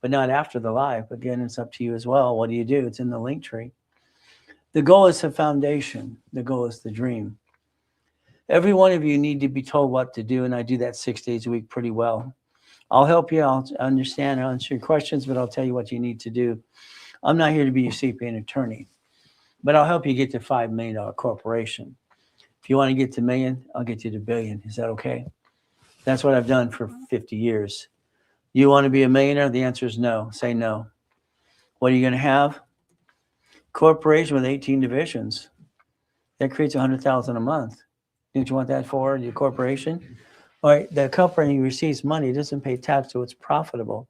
but not after the live. Again, it's up to you as well. What do? It's in the link tree. The goal is the foundation. The goal is the dream. Every one of you need to be told what to do, and I do that 6 days a week pretty well. I'll help you. I'll understand. I'll answer your questions, but I'll tell you what you need to do. I'm not here to be your CPA attorney, but I'll help you get to $5 million corporation. If you want to get to $1 million, I'll get you to $1 billion. Is that okay? That's what I've done for 50 years. You want to be a millionaire? The answer is no. Say no. What are you going to have? Corporation with 18 divisions. That creates $100,000 a month. Don't you want that for your corporation? All right, the company receives money, doesn't pay tax, so it's profitable.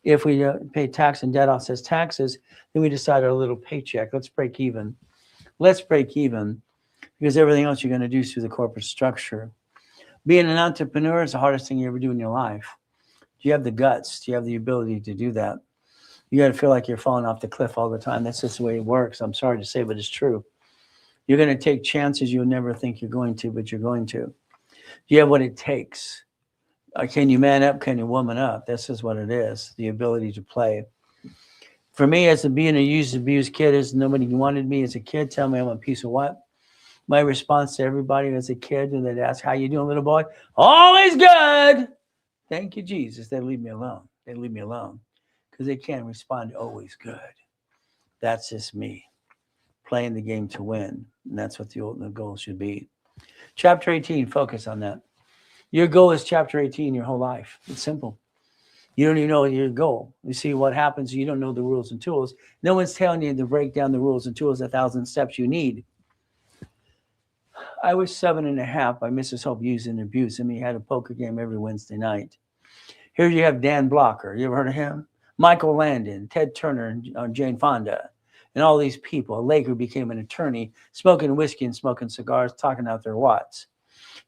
If we pay tax and debt offsets taxes, then we decide our little paycheck. Let's break even. Let's break even, because everything else you're going to do is through the corporate structure. Being an entrepreneur is the hardest thing you ever do in your life. Do you have the guts? Do you have the ability to do that? You got to feel like you're falling off the cliff all the time. That's just the way it works. I'm sorry to say, but it's true. You're going to take chances you'll never think you're going to, but you're going to. Do you have what it takes? Can you man up? Can you woman up? This is what it is, the ability to play. For me, as being a used, abused kid, is nobody wanted me as a kid. Tell me I'm a piece of what? My response to everybody as a kid, when they'd ask, how you doing, little boy? Always good. Thank you, Jesus. They leave me alone. They leave me alone because they can't respond to always good. That's just me playing the game to win. And that's what the ultimate goal should be. Chapter 18, focus on that. Your goal is chapter 18 your whole life. It's simple. You don't even know your goal. You see what happens, you don't know the rules and tools. No one's telling you to break down the rules and tools, 1,000 steps you need. I was 7.5 by Mrs. Hope used and abused him. He had a poker game every Wednesday night. Here you have Dan Blocker. You ever heard of him? Michael Landon, Ted Turner, and Jane Fonda, and all these people. A Laker became an attorney, smoking whiskey and smoking cigars, talking out their watts.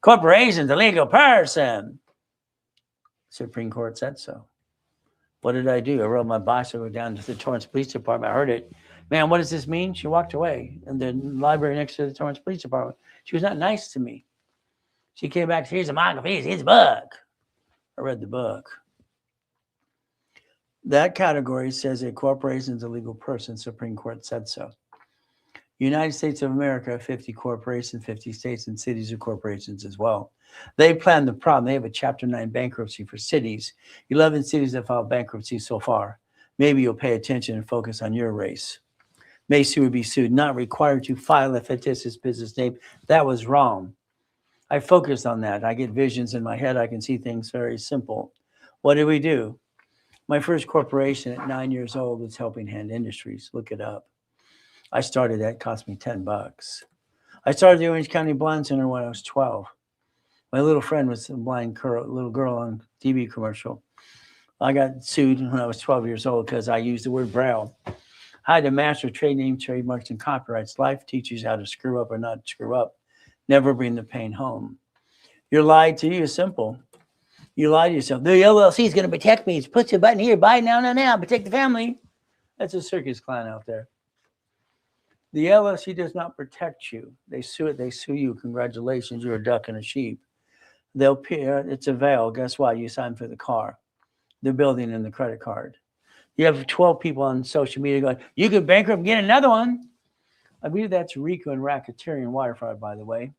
Corporation's a legal person. Supreme Court said so. What did I do? I rode my bicycle down to the Torrance Police Department. I heard it. Man, what does this mean? She walked away in the library next to the Torrance Police Department. She was not nice to me. She came back, here's a manga, here's a book. I read the book. That category says a corporation is a legal person. Supreme Court said so. United States of America, 50 corporations, 50 states and cities are corporations as well. They plan the problem. They have a Chapter 9 bankruptcy for cities. 11 cities have filed bankruptcy so far. Maybe you'll pay attention and focus on your race. May sue or be sued. Not required to file a fictitious business name. That was wrong. I focused on that. I get visions in my head. I can see things very simple. What did we do? My first corporation at 9 years old was Helping Hand Industries. Look it up. I started that. It cost me $10. I started the Orange County Blind Center when I was 12. My little friend was a blind little girl on TV commercial. I got sued when I was 12 years old because I used the word Braille. I had a master of trade name, trademarks, and copyrights. Life teaches you how to screw up or not screw up. Never bring the pain home. You're lied to. You're simple. You lie to yourself. The LLC is going to protect me. It's push a button here. Buy now. Protect the family. That's a circus clown out there. The LLC does not protect you. They sue it. They sue you. Congratulations. You're a duck and a sheep. They'll pay. It's a veil. Guess what? You signed for the car, the building, and the credit card. You have 12 people on social media going, you can bankrupt and get another one. I believe that's RICO and racketeering wire fraud, by the way.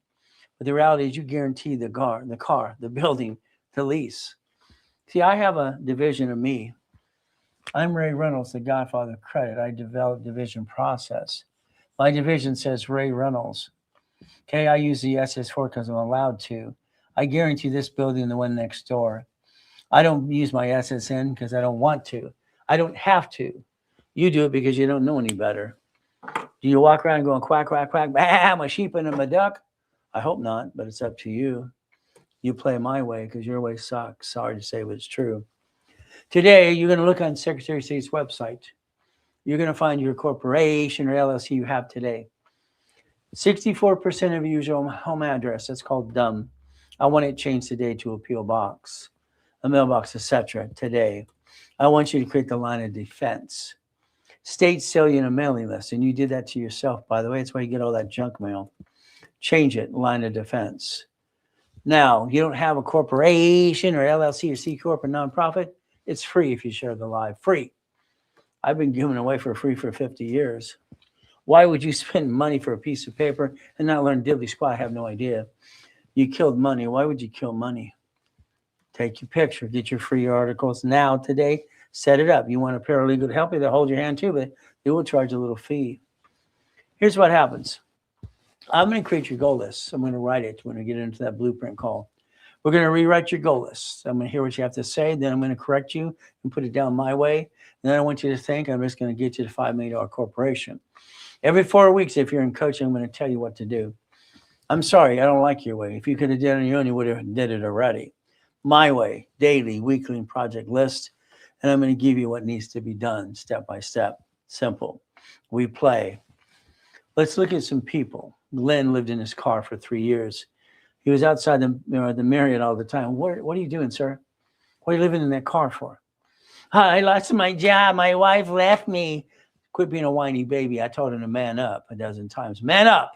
But the reality is you guarantee the car, the building, the lease. See, I have a division of me. I'm Ray Reynolds, the godfather of credit. I developed division process. My division says Ray Reynolds. Okay, I use the SS4 because I'm allowed to. I guarantee this building and the one next door. I don't use my SSN because I don't want to. I don't have to. You do it because you don't know any better. Do you walk around going quack, quack, quack, I'm a sheep and I'm a duck? I hope not, but it's up to you. You play my way because your way sucks. Sorry to say, but it's true. Today, you're going to look on Secretary of State's website. You're going to find your corporation or LLC you have today. 64% of you use your home address. That's called dumb. I want it changed today to a P.O. box, a mailbox, etc. Today. I want you to create the line of defense. States sell you in a mailing list, and you did that to yourself, by the way. That's why you get all that junk mail. Change it, line of defense. Now, you don't have a corporation or LLC or C Corp or nonprofit. It's free if you share the live. Free. I've been giving away for free for 50 years. Why would you spend money for a piece of paper and not learn diddly squat? I have no idea. You killed money. Why would you kill money? Take your picture. Get your free articles now, today. Set it up. You want a paralegal to help you, they'll hold your hand too, but they will charge a little fee. Here's what happens. I'm going to create your goal list. I'm going to write it when we get into that blueprint call. We're going to rewrite your goal list. I'm going to hear what you have to say. Then I'm going to correct you and put it down my way. And then I want you to think I'm just going to get you to $5 million corporation. Every 4 weeks, if you're in coaching, I'm going to tell you what to do. I'm sorry, I don't like your way. If you could have done it on your own, you would have did it already. My way, daily, weekly, and project list. And I'm going to give you what needs to be done step by step. Simple. We play. Let's look at some people. Glenn lived in his car for 3 years. He was outside the Marriott all the time. What are you doing, sir? What are you living in that car for? I lost my job. My wife left me. Quit being a whiny baby. I told him to man up a dozen times. Man up.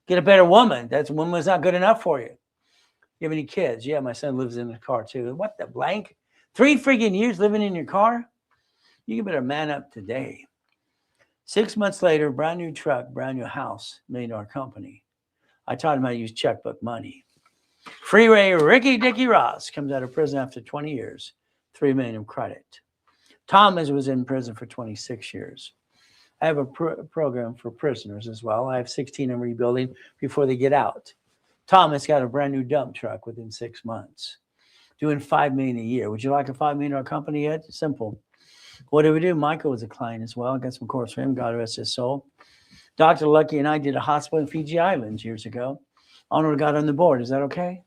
Get a better woman. That woman's not good enough for you. You have any kids? Yeah, my son lives in the car too. What the blank? 3 freaking years living in your car? You better man up today. 6 months later, brand new truck, brand new house, $1 million company. I taught him how to use checkbook money. Freeway Ricky Dicky Ross comes out of prison after 20 years, $3 million of credit. Thomas was in prison for 26 years. I have a program for prisoners as well. I have 16 I'm rebuilding before they get out. Thomas got a brand new dump truck within 6 months, doing $5 million a year. Would you like a $5 million company yet? Simple. What did we do? Michael was a client as well. I got some course for him. God rest his soul. Dr. Lucky and I did a hospital in Fiji Islands years ago. Honor got on the board. Is that okay?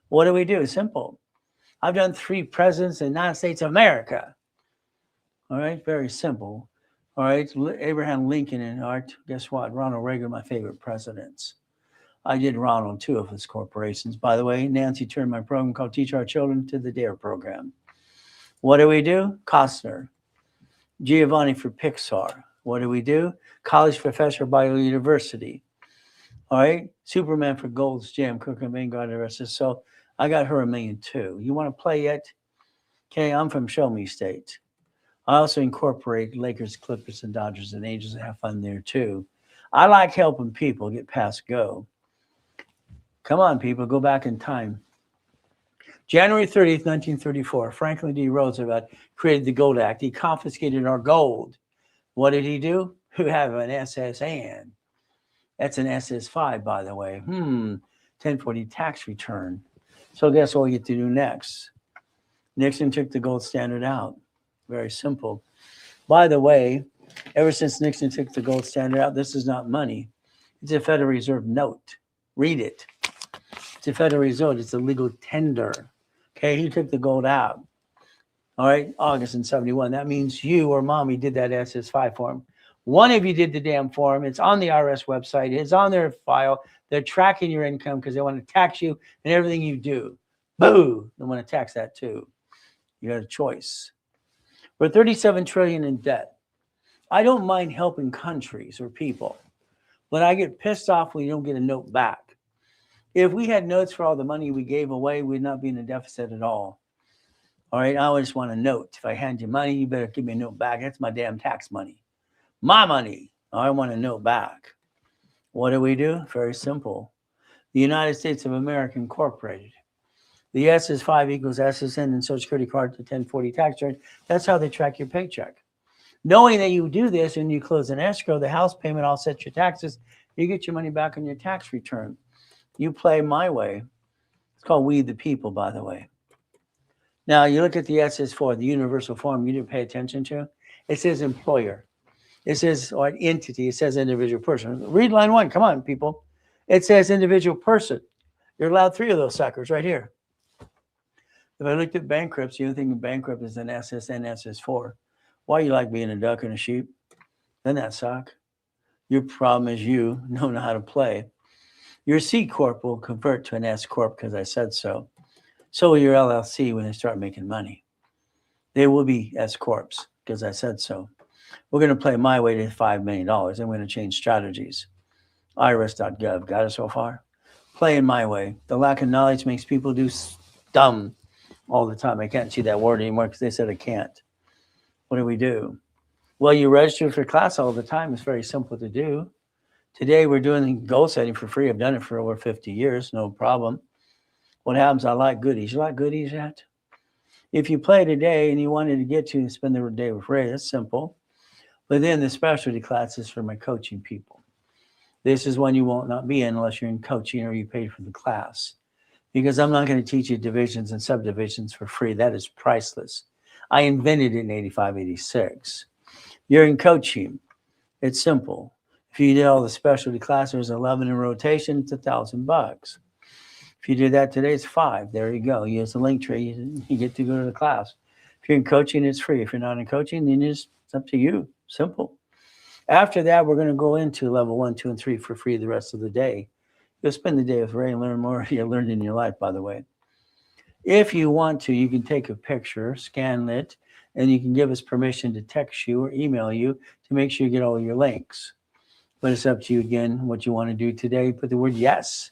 What do we do? Simple. I've done 3 presidents in the United States of America. All right, very simple. All right, Abraham Lincoln and art. Guess what? Ronald Reagan, my favorite presidents. I did Ronald, 2 of his corporations. By the way, Nancy turned my program called Teach Our Children to the DARE program. What do we do? Costner. Giovanni for Pixar. What do we do? College professor by University. All right. Superman for Gold's Gym. Cook and Main God rest his soul. I got her $1 million too. You want to play yet? Okay, I'm from Show Me State. I also incorporate Lakers, Clippers, and Dodgers and Angels and have fun there too. I like helping people get past go. Come on, people, go back in time. January 30th, 1934, Franklin D. Roosevelt created the Gold Act. He confiscated our gold. What did he do? who have an SSN. That's an SS5, by the way. 1040 tax return. So guess what we get to do next? Nixon took the gold standard out. Very simple. By the way, ever since Nixon took the gold standard out, this is not money. It's a Federal Reserve note. Read it. It's a Federal Reserve. It's a legal tender. Okay, he took the gold out. All right, August in 71. That means you or mommy did that SS5 form. One of you did the damn form. It's on the IRS website. It's on their file. They're tracking your income because they want to tax you and everything you do. Boo! They want to tax that too. You got a choice. We're 37 trillion in debt. I don't mind helping countries or people, but I get pissed off when you don't get a note back. If we had notes for all the money we gave away, we'd not be in a deficit at all. All right, I just want a note. If I hand you money, you better give me a note back. That's my damn tax money. My money. I want a note back. What do? Very simple. The United States of America Incorporated. The SS5 equals SSN and Social Security card to 1040 tax return. That's how they track your paycheck. Knowing that you do this and you close an escrow, the house payment offsets your taxes, you get your money back on your tax return. You play my way. It's called We the People, by the way. Now, you look at the SS4, the universal form you didn't pay attention to. It says employer. It says or entity. It says individual person. Read line 1. Come on, people. It says individual person. You're allowed 3 of those suckers right here. If I looked at bankruptcy, you think bankrupt is an SSN, SS4. Why you like being a duck and a sheep? Doesn't that suck? Your problem is you don't know how to play. Your C Corp will convert to an S Corp because I said so. So will your LLC when they start making money. They will be S Corps because I said so. We're going to play my way to $5 million. And we're going to change strategies. IRS.gov. Got it so far? Playing my way. The lack of knowledge makes people do dumb all the time. I can't see that word anymore because they said I can't. What do? Well, you register for class all the time. It's very simple to do. Today, we're doing goal setting for free. I've done it for over 50 years. No problem. What happens? I like goodies. You like goodies yet? If you play today and you wanted to get to spend the day with Ray, that's simple. But then the specialty class is for my coaching people. This is one you won't not be in unless you're in coaching or you paid for the class. Because I'm not going to teach you divisions and subdivisions for free. That is priceless. I invented it in 85, 86. You're in coaching. It's simple. If you did all the specialty classes, there's 11 in rotation, it's $1,000. If you did that today, it's $5. There you go. You use the link tree, you get to go to the class. If you're in coaching, it's free. If you're not in coaching, then it's up to you. Simple. After that, we're going to go into level 1, 2, and 3 for free the rest of the day. You'll spend the day with Ray and learn more you learned in your life, by the way. If you want to, you can take a picture, scan it, and you can give us permission to text you or email you to make sure you get all your links. But it's up to you again what you want to do today. Put the word yes.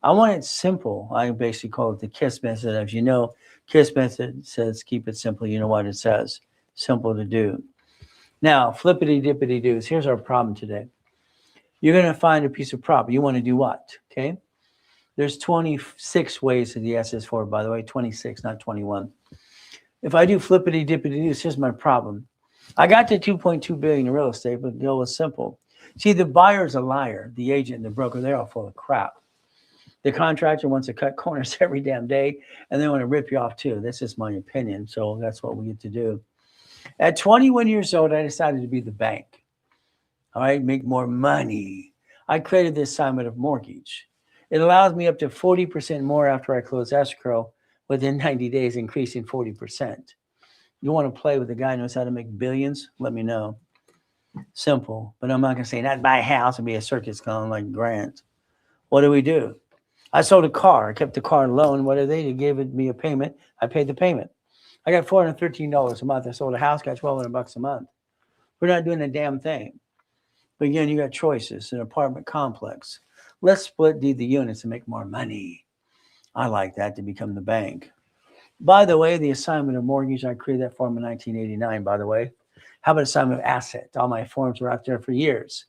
I want it simple. I basically call it the KISS method. As you know, KISS method says keep it simple. You know what it says. Simple to do. Now, flippity-dippity-doos. Here's our problem today. You're going to find a piece of property. You want to do what? Okay. There's 26 ways to the SS4, by the way. 26, not 21. If I do flippity-dippity-doos, here's my problem. I got to 2.2 billion in real estate, but the deal was simple. See, the buyer's a liar. The agent and the broker, they're all full of crap. The contractor wants to cut corners every damn day, and they want to rip you off too. This is my opinion, so that's what we get to do. At 21 years old, I decided to be the bank. All right, make more money. I created the assignment of mortgage. It allows me up to 40% more after I close escrow within 90 days, increasing 40%. You want to play with a guy who knows how to make billions? Let me know. Simple, but I'm not going to say not buy a house and be a circus clown like Grant. What do? I sold a car. I kept the car loan. What did they do? They gave me a payment. I paid the payment. I got $413 a month. I sold a house, got $1,200 a month. We're not doing a damn thing. But again, you got choices. An apartment complex. Let's split deed the units and make more money. I like that to become the bank. By the way, the assignment of mortgage, I created that form in 1989, by the way. How about assignment of asset? All my forms were out there for years.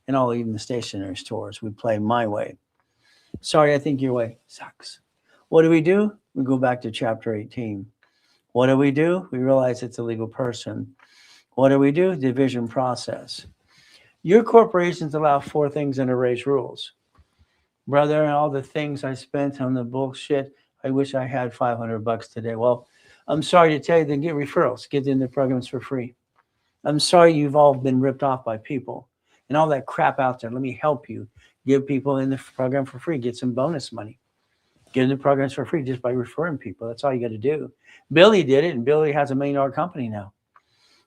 And all even the stationery stores. We play my way. Sorry, I think your way sucks. What do? We go back to chapter 18. What do? We realize it's a legal person. What do? Division process. Your corporations allow 4 things and erase rules. Brother, and all the things I spent on the bullshit, I wish I had $500 today. Well, I'm sorry to tell you, then get referrals, get in the programs for free. I'm sorry you've all been ripped off by people and all that crap out there. Let me help you. Give people in the program for free. Get some bonus money. Get in the programs for free just by referring people. That's all you got to do. Billy did it, and Billy has $1 million company now.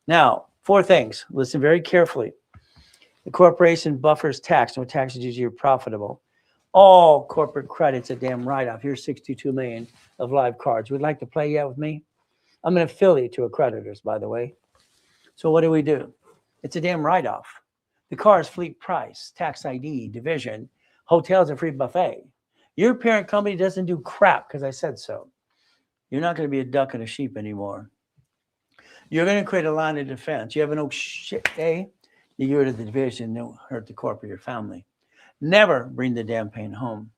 Now, 4 things. Listen very carefully. The corporation buffers tax. No taxes usually are profitable. All corporate credits a damn write-off. Here's 62 million of live cards. Would like to play yet with me? I'm an affiliate to Accreditors, by the way. So what do? It's a damn write-off. The car is fleet price, tax ID, division, hotels, a free buffet. Your parent company doesn't do crap because I said so. You're not going to be a duck and a sheep anymore. You're going to create a line of defense. You have an oh shit day, you get rid of the division, don't hurt the corporate, your family. Never bring the damn pain home.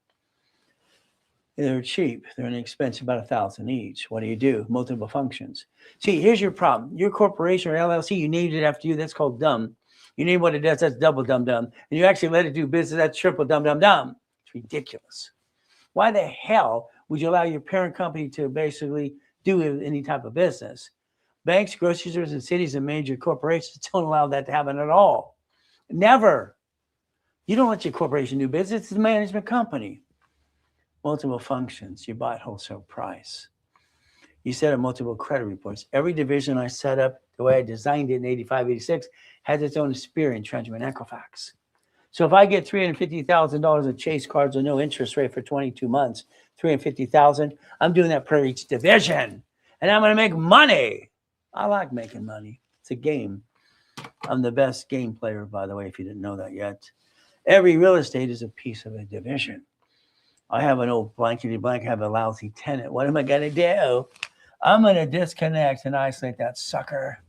They're cheap. They're inexpensive, about $1,000 each. What do? Multiple functions. See, here's your problem. Your corporation or LLC, you named it after you. That's called dumb. You name what it does, that's double dumb. And you actually let it do business, that's triple dumb. It's ridiculous. Why the hell would you allow your parent company to basically do any type of business? Banks, grocery stores, and cities and major corporations don't allow that to happen at all. Never. You don't let your corporation do business. It's a management company. Multiple functions. You buy at wholesale price. You set up multiple credit reports. Every division I set up, the way I designed it in 85, 86, has its own experience, entrenchment, Equifax. So if I get $350,000 of chase cards with no interest rate for 22 months, $350,000, I'm doing that per each division. And I'm going to make money. I like making money. It's a game. I'm the best game player, by the way, if you didn't know that yet. Every real estate is a piece of a division. I have an old blankety blank, I have a lousy tenant. What am I going to do? I'm going to disconnect and isolate that sucker.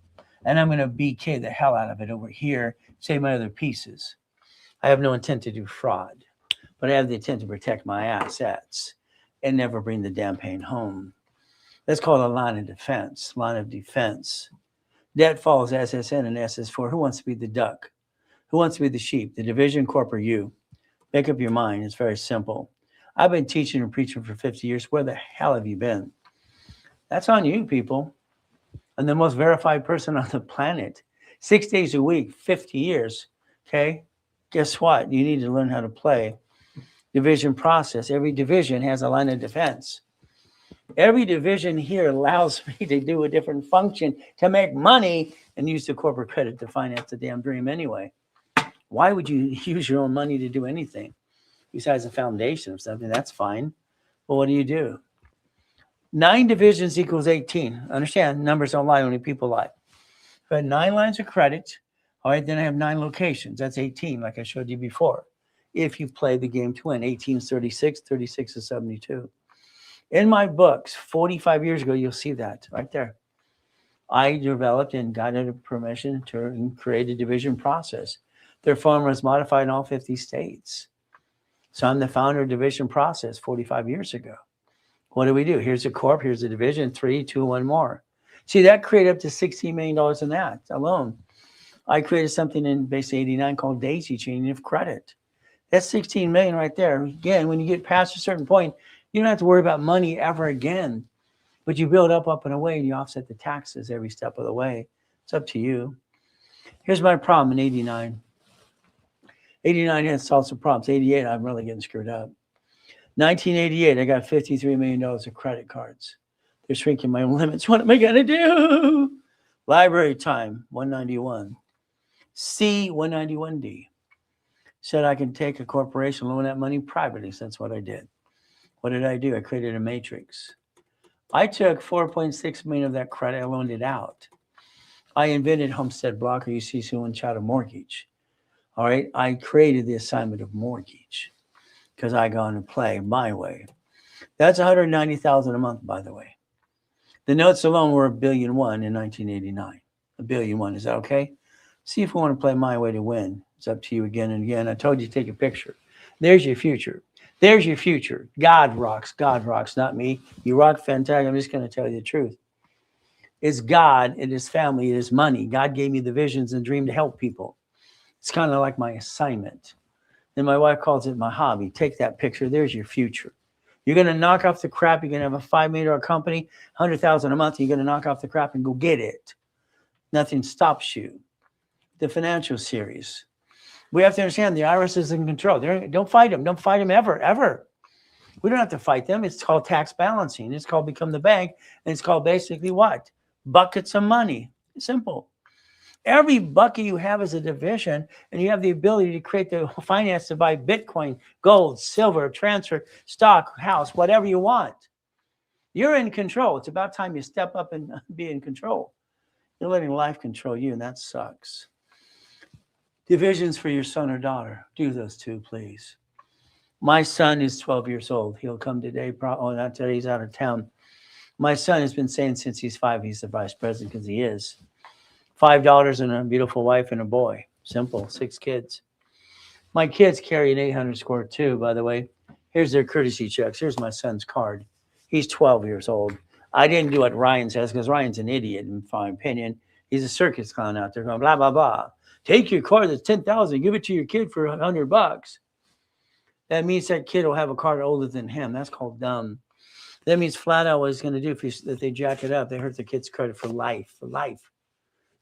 And I'm going to BK the hell out of it over here, save my other pieces. I have no intent to do fraud, but I have the intent to protect my assets and never bring the damn pain home. That's called a line of defense, Debt falls SSN and SS4. Who wants to be the duck? Who wants to be the sheep? The division, corporate, you. Make up your mind. It's very simple. I've been teaching and preaching for 50 years. Where the hell have you been? That's on you, people. I'm the most verified person on the planet. 6 days a week, 50 years. Okay? Guess what? You need to learn how to play division process. Every division has a line of defense. Every division here allows me to do a different function to make money and use the corporate credit to finance the damn dream anyway. Why would you use your own money to do anything besides a foundation of something? That's fine. Well, what do? 9 divisions equals 18. Understand, numbers don't lie, only people lie. If I had 9 lines of credit, all right, then I have 9 locations. That's 18, like I showed you before. If you play the game to win, 18 is 36, 36 is 72. In my books, 45 years ago, you'll see that right there. I developed and got permission to create a division process. Their form was modified in all 50 states. So I'm the founder of division process 45 years ago. What do? Here's a corp, here's a division, 3, 2, 1 more. See, that created up to $16 million in that alone. I created something in basically 89 called daisy chaining of credit. That's 16 million right there. Again, when you get past a certain point, you don't have to worry about money ever again. But you build up and away, and you offset the taxes every step of the way. It's up to you. Here's my problem in 89. 89 had solved some problems. 88, I'm really getting screwed up. 1988, I got $53 million of credit cards. They're shrinking my limits. What am I going to do? Library time, 191. C, 191D. Said I can take a corporation, loan that money privately. So that's what I did. What did I do? I created a matrix. I took 4.6 million of that credit. I loaned it out. I invented Homestead Blocker, UCC one child mortgage. All right. I created the assignment of mortgage because I got to play my way. That's $190,000 a month, by the way. The notes alone were $1.1 billion in 1989. $1.1 billion. Is that okay? See if we want to play my way to win. It's up to you again and again. I told you to take a picture. There's your future. There's your future. God rocks, not me. You rock fantastic. I'm just going to tell you the truth. It's God, it is family, it is money. God gave me the visions and dream to help people. It's kind of like my assignment. Then my wife calls it my hobby. Take that picture. There's your future. You're going to knock off the crap. You're going to have a $5 million company, $100,000 a month. You're going to knock off the crap and go get it. Nothing stops you. The financial series. We have to understand the IRS is in control. Don't fight them. Don't fight them ever, ever. We don't have to fight them. It's called tax balancing. It's called become the bank. And it's called basically what? Buckets of money. It's simple. Every bucket you have is a division, and you have the ability to create the finance to buy Bitcoin, gold, silver, transfer, stock, house, whatever you want. You're in control. It's about time you step up and be in control. You're letting life control you, and that sucks. Divisions for your son or daughter. Do those two, please. My son is 12 years old. He'll come today. Not today. He's out of town. My son has been saying since he's 5, he's the vice president because he is. $5 and a beautiful wife and a boy. Simple. 6 kids. My kids carry an 800 score too, by the way. Here's their courtesy checks. Here's my son's card. He's 12 years old. I didn't do what Ryan says because Ryan's an idiot in my opinion. He's a circus clown out there going blah, blah, blah. Take your car that's $10,000, give it to your kid for $100. That means that kid will have a car older than him. That's called dumb. That means flat out what he's going to do if they jack it up. They hurt the kid's credit for life,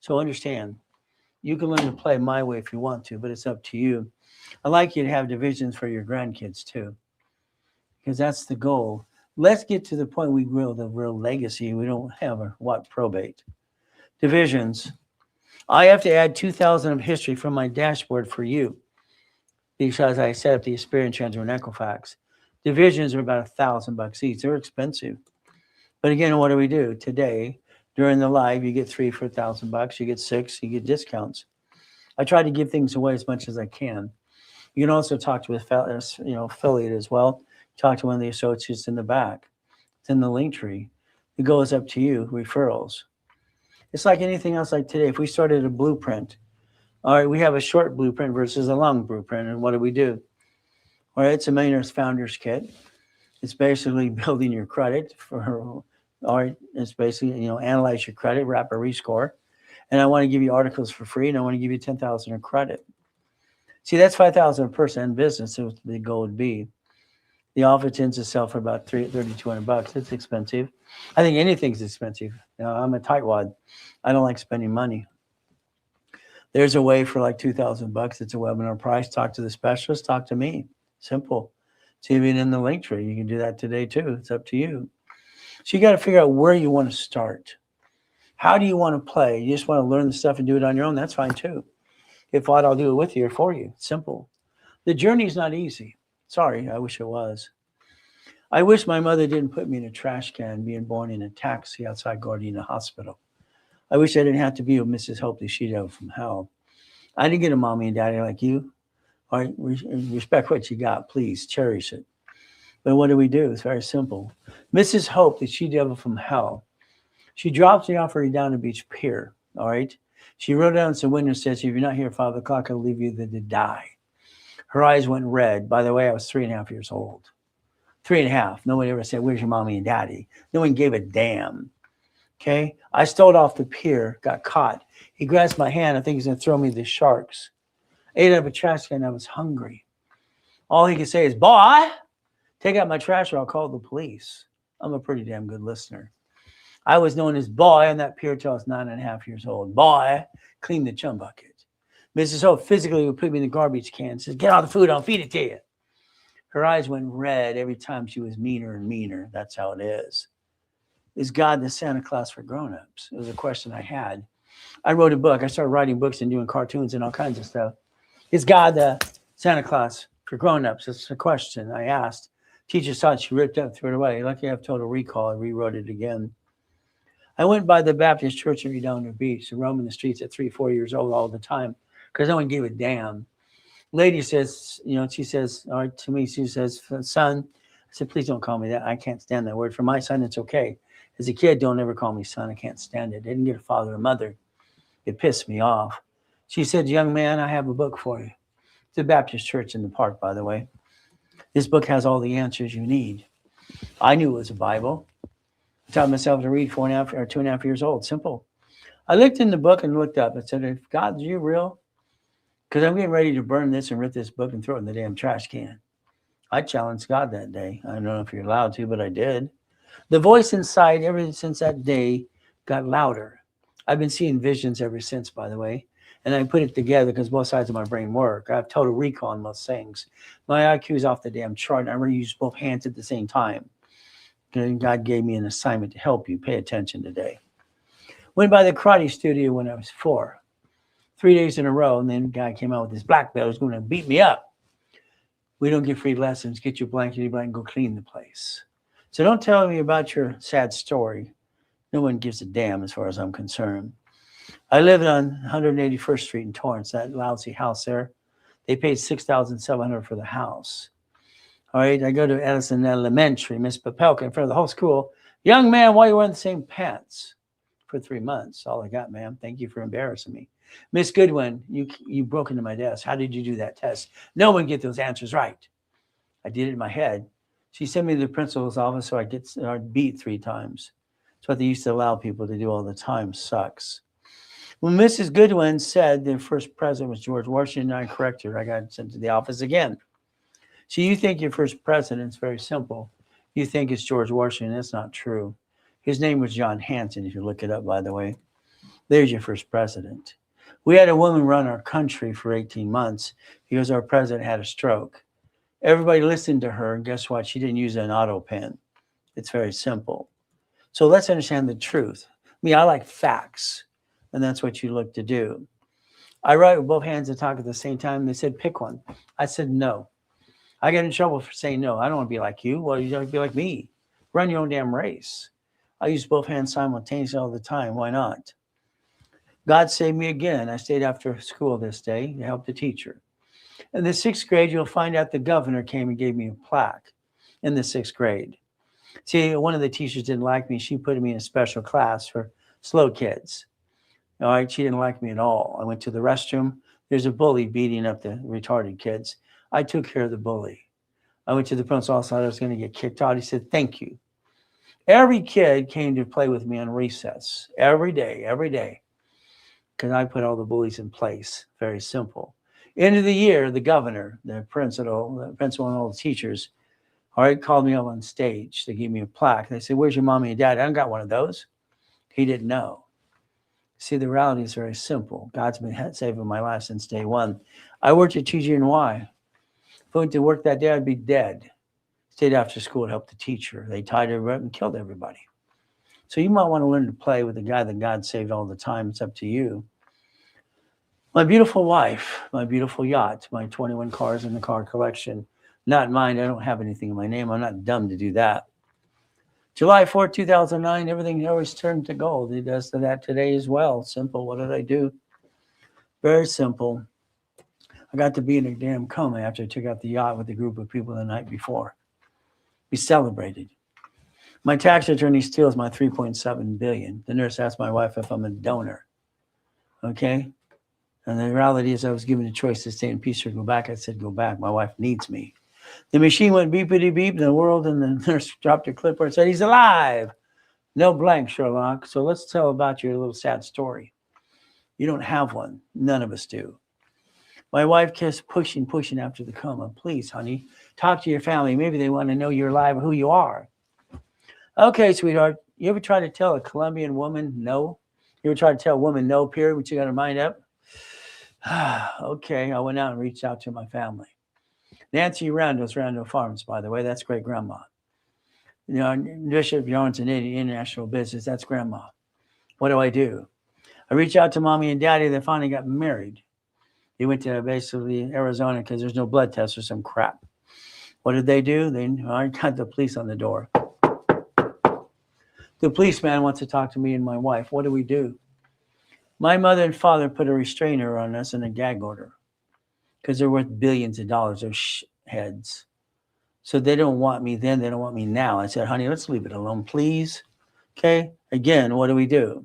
So understand, you can learn to play my way if you want to, but it's up to you. I'd like you to have divisions for your grandkids too, because that's the goal. Let's get to the point we grow the real legacy. We don't have probate. Divisions. I have to add 2,000 of history from my dashboard for you because I set up the experience transfer and Equifax. Divisions are about $1,000 each. They're expensive. But again, what do we do? Today, during the live, you get 3 for $1,000. You get 6, you get discounts. I try to give things away as much as I can. You can also talk to affiliate as well. Talk to one of the associates in the back. It's in the link tree. The goal is up to you, referrals. It's like anything else like today. If we started a blueprint, all right, we have a short blueprint versus a long blueprint. And what do? All right, it's a Millionaire's Founders Kit. It's basically building your credit all right, it's basically, analyze your credit, rapid rescore. And I want to give you articles for free, and I want to give you 10,000 of credit. See, that's 5,000 per person in business. So the goal would be. The offer tends to sell for about $3,200. It's expensive. I think anything's expensive. I'm a tightwad. I don't like spending money. There's a way for like $2,000. It's a webinar price. Talk to the specialist. Talk to me. Simple. It's even in the link tree. You can do that today too. It's up to you. So you got to figure out where you want to start. How do you want to play? You just want to learn the stuff and do it on your own. That's fine too. If not, I'll do it with you or for you. Simple. The journey's not easy. Sorry, I wish it was. I wish my mother didn't put me in a trash can being born in a taxi outside Gardena Hospital. I wish I didn't have to be with Mrs. Hope that she'd have from hell. I didn't get a mommy and daddy like you. All right, respect what you got. Please cherish it. But what do? It's very simple. Mrs. Hope that she devil from hell. She drops me off her down the beach pier. All right. She wrote down some window and says, if you're not here at 5 o'clock, I'll leave you to die. Her eyes went red. By the way, I was 3.5 years old. 3.5. Nobody ever said, where's your mommy and daddy? No one gave a damn. Okay. I stole off the pier, got caught. He grabs my hand. I think he's going to throw me the sharks. Ate out of a trash can. I was hungry. All he could say is, boy, take out my trash or I'll call the police. I'm a pretty damn good listener. I was known as boy on that pier till I was 9.5 years old. Boy, clean the chum bucket. Mrs. Hope physically would put me in the garbage can and says, get all the food, I'll feed it to you. Her eyes went red every time she was meaner and meaner. That's how it is. Is God the Santa Claus for grown-ups? It was a question I had. I wrote a book. I started writing books and doing cartoons and all kinds of stuff. Is God the Santa Claus for grown-ups? That's the question I asked. Teacher saw it. She ripped up, threw it away. Lucky I have total recall. I rewrote it again. I went by the Baptist church in Redondo Beach, roaming the streets at 3-4 years old all the time because no one gave a damn. Lady says, she says, all right, to me, she says, son. I said, please don't call me that. I can't stand that word. For my son, it's okay. As a kid, don't ever call me son. I can't stand it. I didn't get a father or mother. It pissed me off. She said, young man, I have a book for you. It's a Baptist church in the park, by the way. This book has all the answers you need. I knew it was a Bible. I taught myself to read 2.5 years old. Simple. I looked in the book and looked up and said, if God's you real, because I'm getting ready to burn this and rip this book and throw it in the damn trash can. I challenged God that day. I don't know if you're allowed to, but I did. The voice inside, ever since that day, got louder. I've been seeing visions ever since, by the way. And I put it together because both sides of my brain work. I have total recall on most things. My IQ is off the damn chart, and I really use both hands at the same time. And God gave me an assignment to help you. Pay attention today. Went by the karate studio when I was 4. 3 days in a row, and then a guy came out with his black belt. He was going to beat me up. We don't get free lessons. Get your blankety blanket and go clean the place. So don't tell me about your sad story. No one gives a damn as far as I'm concerned. I lived on 181st Street in Torrance, that lousy house there. They paid $6,700 for the house. All right, I go to Edison Elementary, Miss Papelka, in front of the whole school. Young man, why are you wearing the same pants? For 3 months. All I got, ma'am. Thank you for embarrassing me. Miss Goodwin, you broke into my desk. How did you do that test? No one get those answers right. I did it in my head. She sent me to the principal's office so I get beat 3 times. That's what they used to allow people to do all the time. Sucks. When Mrs. Goodwin said the first president was George Washington, I corrected her. I got sent to the office again. So you think your first president's very simple. You think it's George Washington. That's not true. His name was John Hanson, if you look it up, by the way. There's your first president. We had a woman run our country for 18 months because our president had a stroke. Everybody listened to her, and guess what? She didn't use an auto pen. It's very simple. So let's understand the truth. I like facts, and that's what you look to do. I write with both hands and talk at the same time. They said, pick one. I said, no. I got in trouble for saying no. I don't want to be like you. Well, you don't be like me. Run your own damn race. I use both hands simultaneously all the time. Why not? God saved me again. I stayed after school this day to help the teacher. In the 6th grade, you'll find out the governor came and gave me a plaque in the 6th grade. See, one of the teachers didn't like me. She put me in a special class for slow kids. All right, she didn't like me at all. I went to the restroom. There's a bully beating up the retarded kids. I took care of the bully. I went to the principal, thought I was going to get kicked out. He said, thank you. Every kid came to play with me on recess. Every day. Because I put all the bullies in place. Very simple. End of the year, the governor, the principal and all the teachers, all right, called me up on stage. They gave me a plaque. They said, where's your mommy and dad? I don't got one of those. He didn't know. See, the reality is very simple. God's been saving my life since day one. I worked at TGNY. If I went to work that day, I'd be dead. Stayed after school to help the teacher. They tied her up and killed everybody. So you might want to learn to play with the guy that God saved all the time. It's up to you. My beautiful wife, my beautiful yacht, my 21 cars in the car collection. Not mine. I don't have anything in my name. I'm not dumb to do that. July 4th, 2009, everything always turned to gold. It does to that today as well. Simple. What did I do? Very simple. I got to be in a damn coma after I took out the yacht with a group of people the night before. We celebrated. My tax attorney steals my $3.7 billion. The nurse asked my wife if I'm a donor. Okay? And the reality is I was given a choice to stay in peace or go back. I said, go back. My wife needs me. The machine went beepity beep in the world, and the nurse dropped her clipboard and said, he's alive. No blank, Sherlock. So let's tell about your little sad story. You don't have one. None of us do. My wife kept pushing after the coma. Please, honey, talk to your family. Maybe they want to know you're alive and who you are. Okay, sweetheart. You ever try to tell a Colombian woman no? You ever try to tell a woman no, period, when you got her mind up? Okay, I went out and reached out to my family. Nancy Randall Farms, by the way, that's great grandma. You know, Bishop Yarns and International Business, that's grandma. What do? I reached out to mommy and daddy. They finally got married. They went to basically Arizona because there's no blood test or some crap. What did they do? I got the police on the door. The policeman wants to talk to me and my wife. What do? My mother and father put a restrainer on us and a gag order because they're worth billions of dollars. They're heads. So they don't want me then. They don't want me now. I said, honey, let's leave it alone, please. Okay. Again, what do?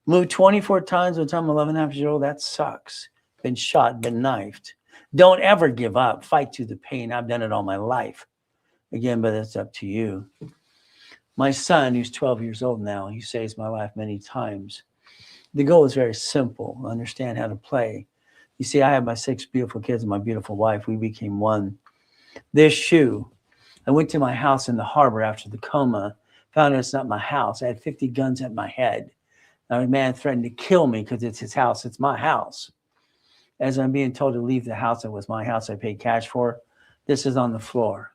Moved 24 times by the time I'm 11.5 years old. That sucks. Been shot, been knifed. Don't ever give up. Fight through the pain. I've done it all my life. Again, but it's up to you. My son, who's 12 years old now, he saves my life many times. The goal is very simple. Understand how to play. You see, I have my 6 beautiful kids and my beautiful wife. We became one. This shoe, I went to my house in the harbor after the coma, found out it's not my house. I had 50 guns at my head. Now, a man threatened to kill me because it's his house. It's my house. As I'm being told to leave the house that was my house I paid cash for, this is on the floor.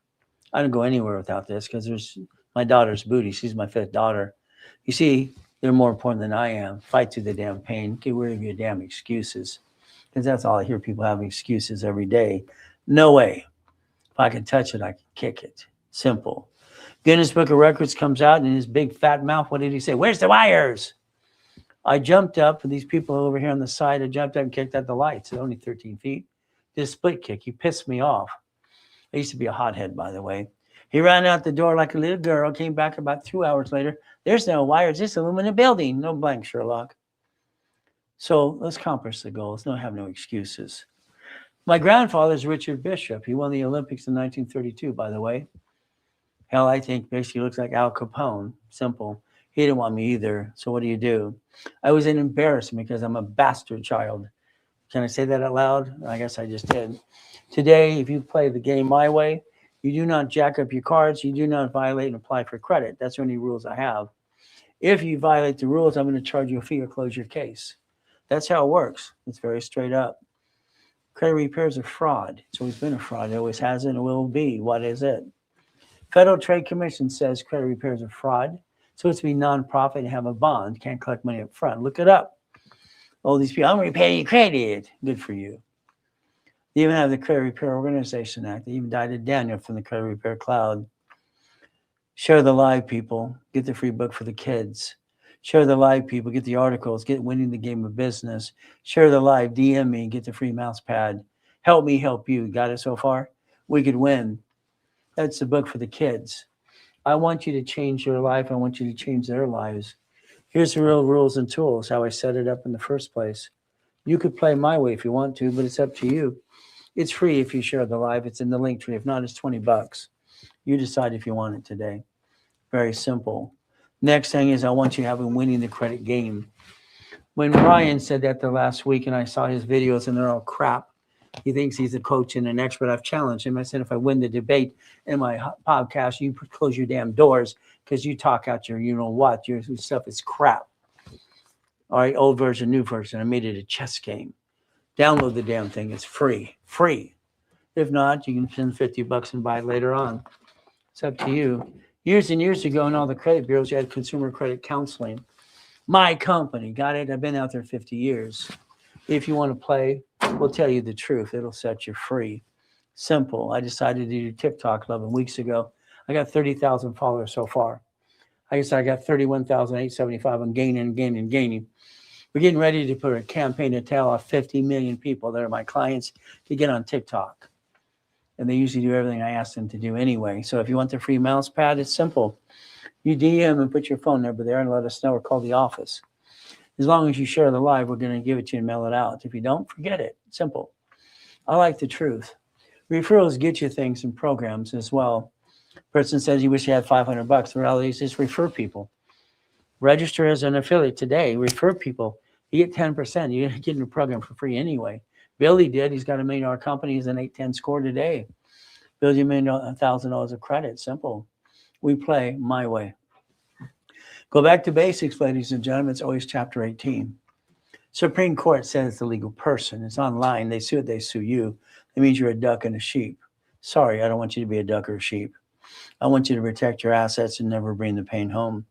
I don't go anywhere without this because there's my daughter's booty. She's my 5th daughter. You see, they're more important than I am. Fight through the damn pain. Get rid of your damn excuses. Because that's all I hear people having excuses every day. No way. If I can touch it, I can kick it. Simple. Guinness Book of Records comes out and in his big fat mouth, what did he say? Where's the wires? I jumped up for these people over here on the side. I jumped up and kicked at the lights. It's only 13 feet. Did a split kick. He pissed me off. I used to be a hothead, by the way. He ran out the door like a little girl, came back about 2 hours later. There's no wires. It's an aluminum building. No blank, Sherlock. So let's accomplish the goal. Let's not have no excuses. My grandfather is Richard Bishop. He won the Olympics in 1932, by the way. Hell, I think basically looks like Al Capone. Simple. He didn't want me either. So what do? I was an embarrassment because I'm a bastard child. Can I say that out loud? I guess I just did. Today, if you play the game my way, you do not jack up your cards. You do not violate and apply for credit. That's the only rules I have. If you violate the rules, I'm going to charge you a fee or close your case. That's how it works. It's very straight up. Credit repair is a fraud. It's always been a fraud. It always has and it will be. What is it? Federal Trade Commission says credit repair is a fraud. So it's to be nonprofit and have a bond. Can't collect money up front. Look it up. All these people, I'm repaying your credit. Good for you. They even have the Credit Repair Organization Act. They even indicted Daniel from the Credit Repair Cloud. Share the live, people. Get the free book for the kids. Share the live, people. Get the articles. Get Winning the Game of Business. Share the live. DM me. Get the free mouse pad. Help me help you. Got it so far? We could win. That's the book for the kids. I want you to change your life. I want you to change their lives. Here's the real rules and tools, how I set it up in the first place. You could play my way if you want to, but it's up to you. It's free if you share the live. It's in the link tree. If not, it's $20. You decide if you want it today. Very simple. Next thing is I want you to have a winning the credit game. When Ryan said that the last week and I saw his videos and they're all crap, he thinks he's a coach and an expert. I've challenged him. I said, if I win the debate in my podcast, you close your damn doors because you talk out your, you know what, your stuff is crap. All right, old version, new version. I made it a chess game. Download the damn thing. It's free. Free. If not, you can spend $50 and buy it later on. It's up to you. Years and years ago in all the credit bureaus, you had consumer credit counseling. My company, got it? I've been out there 50 years. If you want to play, we'll tell you the truth. It'll set you free. Simple. I decided to do TikTok 11 weeks ago. I got 30,000 followers so far. I guess I got 31,875. I'm gaining. We're getting ready to put a campaign to tell off 50 million people that are my clients to get on TikTok. And they usually do everything I ask them to do anyway. So if you want the free mouse pad, it's simple. You DM and put your phone number there and let us know or call the office. As long as you share the live, we're going to give it to you and mail it out. If you don't, forget it. Simple. I like the truth. Referrals get you things and programs as well. Person says you wish you had $500. The reality is just refer people. Register as an affiliate today. Refer people. You get 10%. You're getting a program for free anyway. Billy did. He's got $1 million company. He's an 810 score today. Build you $1,000 of credit. Simple. We play my way. Go back to basics, ladies and gentlemen. It's always chapter 18. Supreme Court says it's a legal person. It's online. They sue it. They sue you. That means you're a duck and a sheep. Sorry, I don't want you to be a duck or a sheep. I want you to protect your assets and never bring the pain home.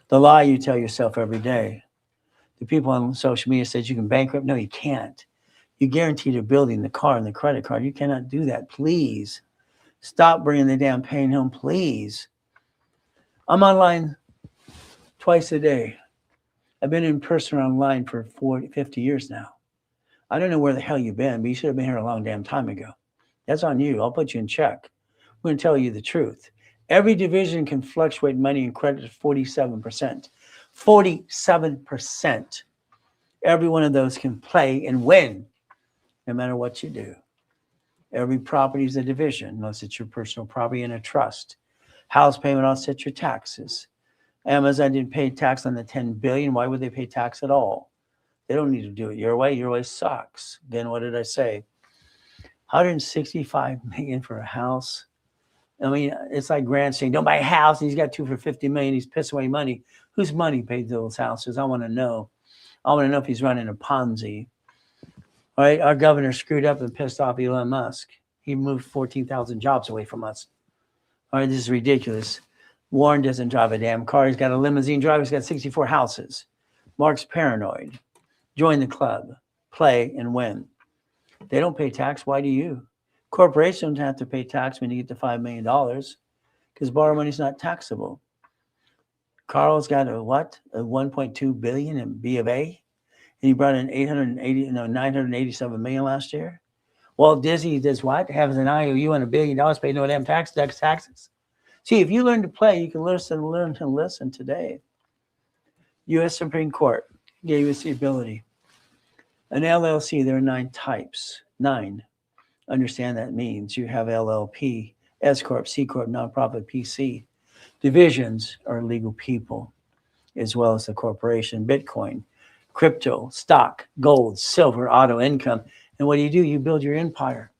The lie you tell yourself every day. The people on social media says you can bankrupt. No, you can't. You guaranteed a building, the car, and the credit card. You cannot do that. Please. Stop bringing the damn pain home, please. I'm online twice a day. I've been in person or online for 50 years now. I don't know where the hell you've been, but you should have been here a long damn time ago. That's on you. I'll put you in check. I'm going to tell you the truth. Every division can fluctuate money and credit 47%. 47%. Every one of those can play and win, no matter what you do. Every property is a division, unless it's your personal property in a trust. House payment offsets your taxes. Amazon didn't pay tax on the $10 billion. Why would they pay tax at all? They don't need to do it your way. Your way sucks. Again, what did I say? 165 million for a house. I mean, it's like Grant saying, don't buy a house. He's got 2 for 50 million. He's pissing away money. Whose money paid those houses? I want to know. I want to know if he's running a Ponzi. All right. Our governor screwed up and pissed off Elon Musk. He moved 14,000 jobs away from us. All right. This is ridiculous. Warren doesn't drive a damn car. He's got a limousine driver. He's got 64 houses. Mark's paranoid. Join the club. Play and win. They don't pay tax. Why do you? Corporations don't have to pay tax when you get to $5 million because borrow money is not taxable. Carl's got a what? A 1.2 billion in B of A, and he brought in 987 million last year. Walt Disney does what? Has an IOU on $1 billion, pay no damn taxes. See, if you learn to play, you can learn to listen today. U.S. Supreme Court gave us the ability. An LLC, there are 9 types. 9. Understand that means you have LLP, S Corp, C Corp, nonprofit, PC. Divisions are legal people, as well as the corporation, Bitcoin, crypto, stock, gold, silver, auto, income. And what do? You build your empire.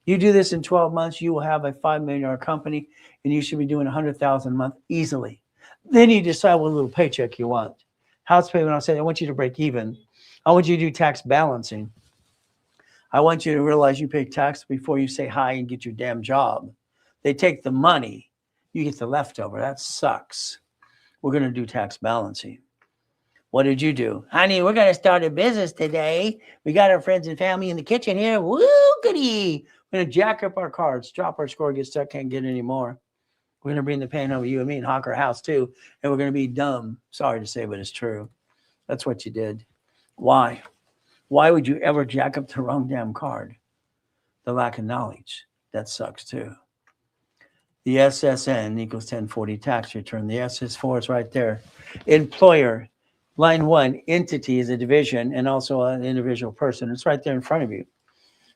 You do this in 12 months, you will have a $5 million company, and you should be doing $100,000 a month easily. Then you decide what little paycheck you want. House payment, I'll say, I want you to break even. I want you to do tax balancing. I want you to realize you pay tax before you say hi and get your damn job. They take the money, you get the leftover. That sucks. We're going to do tax balancing. What did you do? Honey, we're going to start a business today. We got our friends and family in the kitchen here. Woo, goody. We're going to jack up our cards, drop our score, get stuck, can't get any more. We're going to bring the pain over you and me and hawk our house too. And we're going to be dumb. Sorry to say, but it's true. That's what you did. Why? Why would you ever jack up the wrong damn card? The lack of knowledge. That sucks too. The SSN equals 1040 tax return. The SS4 is right there. Employer, line 1, entity is a division and also an individual person. It's right there in front of you.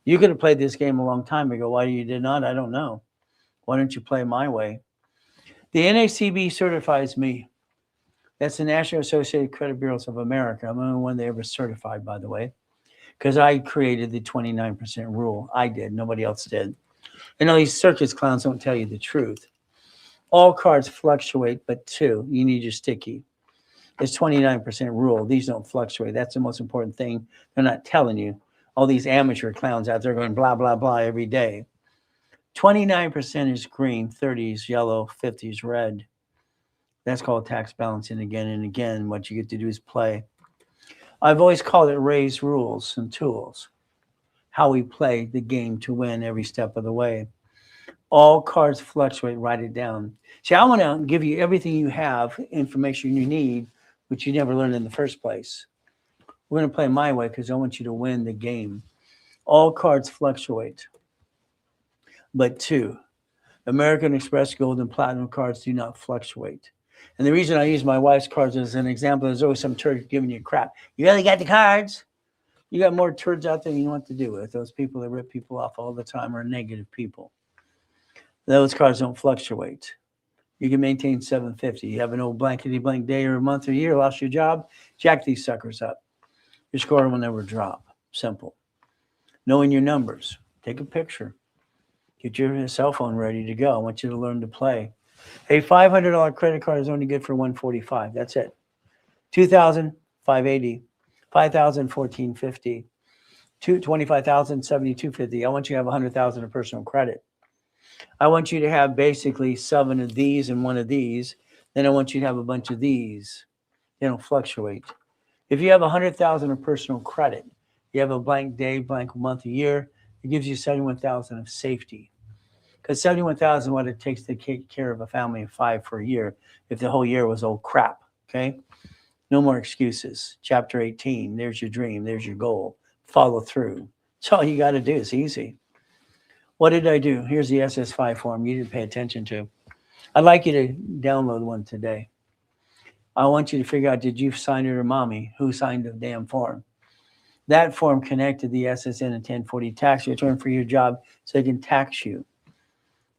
You could have played this game a long time ago. Why you did not? I don't know. Why don't you play my way? The NACB certifies me. That's the National Associated Credit Bureaus of America. I'm the only one they ever certified, by the way, because I created the 29% rule. I did. Nobody else did. And all these circus clowns don't tell you the truth. All cards fluctuate, but 2. You need your sticky. It's 29% rule. These don't fluctuate. That's the most important thing. They're not telling you. All these amateur clowns out there going blah, blah, blah every day. 29% is green, 30 is yellow, 50 is red. That's called tax balancing again and again. What you get to do is play. I've always called it raise rules and tools. How we play the game to win every step of the way. All cards fluctuate. Write it down. See, I want to give you everything you have, information you need, which you never learned in the first place. We're going to play my way because I want you to win the game. All cards fluctuate. But 2, American Express Gold and Platinum cards do not fluctuate. And the reason I use my wife's cards as an example, there's always some turd giving you crap. You really got the cards? You got more turds out there than you know what to do with. Those people that rip people off all the time are negative people. Those cards don't fluctuate. You can maintain 750. You have an old blankety blank day or a month or year, lost your job, jack these suckers up. Your score will never drop. Simple. Knowing your numbers. Take a picture. Get your cell phone ready to go. I want you to learn to play. A $500 credit card is only good for $145. That's it. $2,000, $580. $5,000, $1,450. $25,000, $7,250. I want you to have $100,000 of personal credit. I want you to have basically 7 of these and 1 of these. Then I want you to have a bunch of these. They don't fluctuate. If you have $100,000 of personal credit, you have a blank day, blank month, a year, it gives you $71,000 of safety. Because $71,000 is what it takes to take care of a family of 5 for a year if the whole year was old crap, okay? No more excuses. Chapter 18, there's your dream, there's your goal. Follow through. That's all you got to do. It's easy. What did I do? Here's the SS5 form you didn't pay attention to. I'd like you to download one today. I want you to figure out, did you sign it or mommy? Who signed the damn form? That form connected the SSN and 1040 tax return for your job so they can tax you.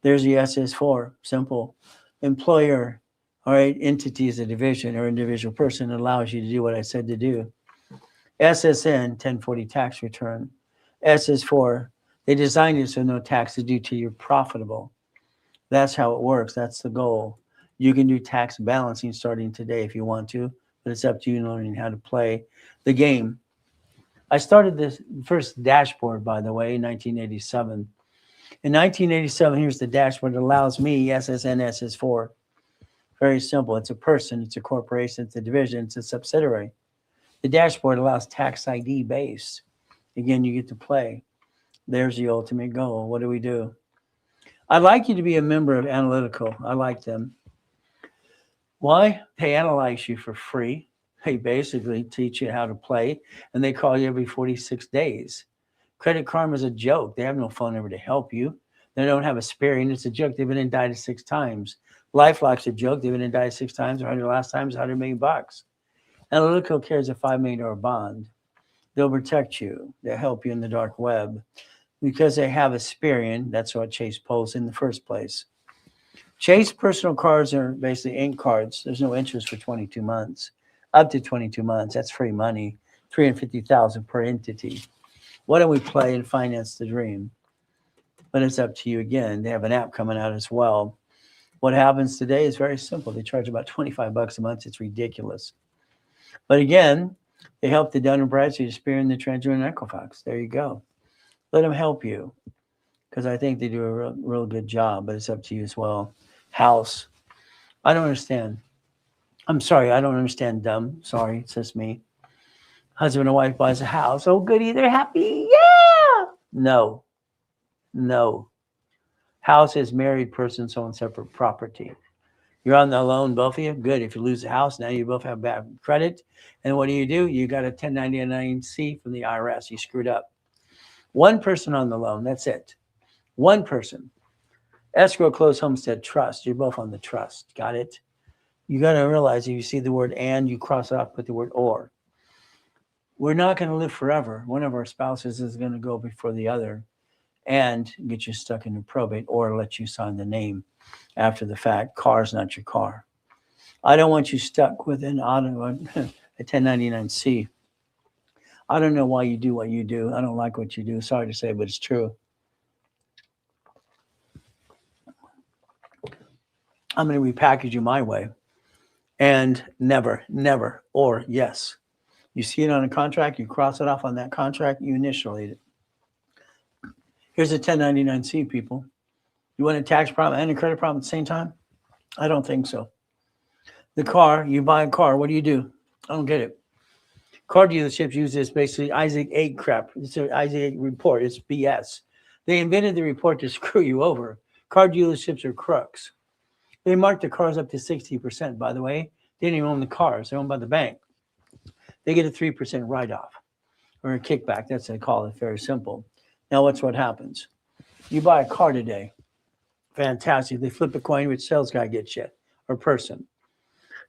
There's the SS4. Simple. Employer, all right, entity is a division or individual person that allows you to do what I said to do. SSN, 1040 tax return. S is for, they designed it so no tax is due till you're profitable. That's how it works. That's the goal. You can do tax balancing starting today if you want to, but it's up to you learning how to play the game. I started this first dashboard, by the way, in 1987. In 1987, here's the dashboard that allows me, SSNS is for. Very simple. It's a person, it's a corporation, it's a division, it's a subsidiary. The dashboard allows tax ID based. Again, you get to play. There's the ultimate goal. What do? I'd like you to be a member of Analytical. I like them. Why? They analyze you for free. They basically teach you how to play, and they call you every 46 days. Credit Karma is a joke. They have no phone number to help you. They don't have a sparing. It's a joke. They've been indicted 6 times. LifeLock's a joke. They've been indicted 6 times. 100 last time is $100 million. Analytical carries a $5 million bond. They'll protect you. They'll help you in the dark web because they have a Sperian. That's what Chase pulls in the first place. Chase personal cards are basically ink cards. There's no interest for 22 months. Up to 22 months. That's free money. $350,000 per entity. Why don't we play and finance the dream? But it's up to you again. They have an app coming out as well. What happens today is very simple. They charge about $25 a month. It's ridiculous. But again, they help the Dun & Bradstreet, Sperian, the Treasury, and Equifax. There you go. Let them help you because I think they do a real good job, but it's up to you as well. House. I don't understand. I'm sorry. I don't understand dumb. Sorry. It's just me. Husband and wife buys a house. Oh, goody. They're happy. Yeah. No. House is married persons own separate property. You're on the loan, both of you. Good. If you lose the house, now you both have bad credit. And what do? You got a 1099-C from the IRS. You screwed up. One person on the loan. That's it. One person. Escrow, closed homestead, trust. You're both on the trust. Got it? You got to realize if you see the word and, you cross it off with the word or. We're not going to live forever. One of our spouses is going to go before the other and get you stuck into probate or let you sign the name after the fact. Car's not your car. I don't want you stuck with an auto, a 1099-C. I don't know why you do what you do. I don't like what you do. Sorry to say, but it's true. I'm going to repackage you my way. And never, or yes. You see it on a contract, you cross it off on that contract, you initiate it. Here's a 1099-C, people. You want a tax problem and a credit problem at the same time? I don't think so. The car, you buy a car, what do? I don't get it. Car dealerships use this basically Isaac 8 crap. It's an Isaac 8 report. It's BS. They invented the report to screw you over. Car dealerships are crooks. They mark the cars up to 60%, by the way. They didn't even own the cars. They're owned by the bank. They get a 3% write-off or a kickback. That's what they call it. Very simple. Now, what happens? You buy a car today. Fantastic. They flip a coin, which sales guy gets you, or person.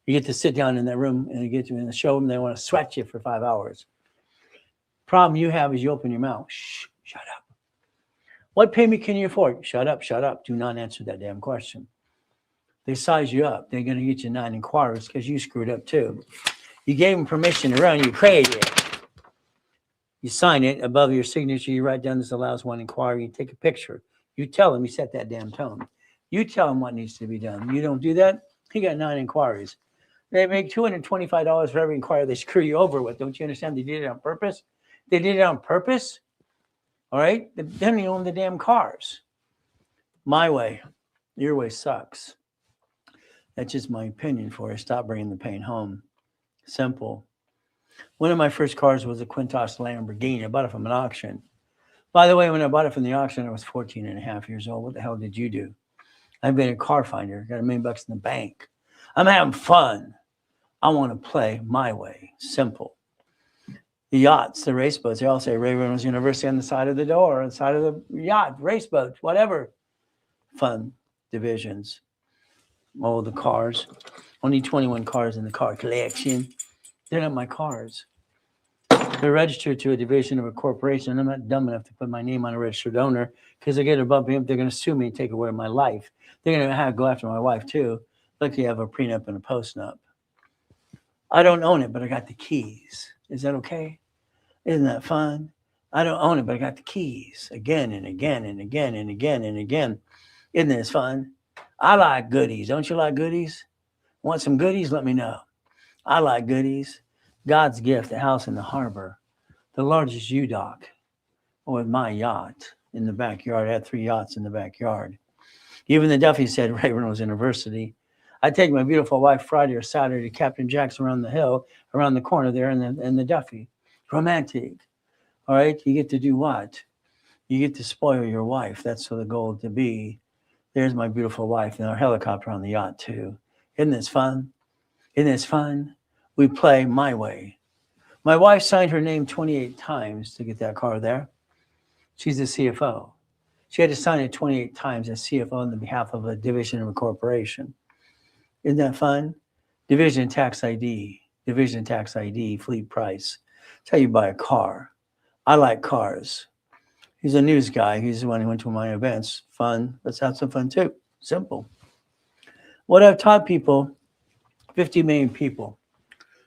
You get to sit down in that room and you get to in the showroom. They want to sweat you for 5 hours. Problem you have is you open your mouth. Shh, shut up. What payment can you afford? Shut up. Do not answer that damn question. They size you up. They're going to get you 9 inquiries because you screwed up too. You gave them permission to run. You created it. You sign it. Above your signature, you write down this allows 1 inquiry. You take a picture. You tell them. You set that damn tone. You tell them what needs to be done. You don't do that, you got 9 inquiries. They make $225 for every inquiry they screw you over with. Don't you understand? They did it on purpose. They did it on purpose. All right? Then they own the damn cars. My way. Your way sucks. That's just my opinion for you. Stop bringing the pain home. Simple. One of my first cars was a Quintos Lamborghini. I bought it from an auction. By the way, when I bought it from the auction, I was 14 and a half years old. What the hell did you do? I've been a car finder. Got $1 million in the bank. I'm having fun. I want to play my way. Simple. The yachts, the race boats, they all say Ray Reynolds University on the side of the door, on the side of the yacht, race boats, whatever. Fun divisions. Oh, the cars. Only 21 cars in the car collection. They're not my cars. They're registered to a division of a corporation. I'm not dumb enough to put my name on a registered owner because they get above me. They're going to sue me and take away my life. They're going to have to go after my wife too. Luckily, I have a prenup and a postnup. I don't own it, but I got the keys. Is that okay? Isn't that fun? I don't own it, but I got the keys again and again and again and again and again. Isn't this fun? I like goodies. Don't you like goodies? Want some goodies? Let me know. I like goodies. God's gift, the house in the harbor, the largest U-dock, with my yacht in the backyard. I had 3 yachts in the backyard. Even the Duffy said Reynolds University. I take my beautiful wife Friday or Saturday to Captain Jack's around the hill, around the corner there in the Duffy. Romantic. All right. You get to do what? You get to spoil your wife. That's the goal to be. There's my beautiful wife and our helicopter on the yacht too. Isn't this fun? Isn't this fun? We play my way. My wife signed her name 28 times to get that car there. She's a CFO. She had to sign it 28 times as CFO on the behalf of a division of a corporation. Isn't that fun? Division tax ID, fleet price. That's how you buy a car. I like cars. He's a news guy. He's the one who went to my events. Fun. Let's have some fun too. Simple. What I've taught people, 50 million people,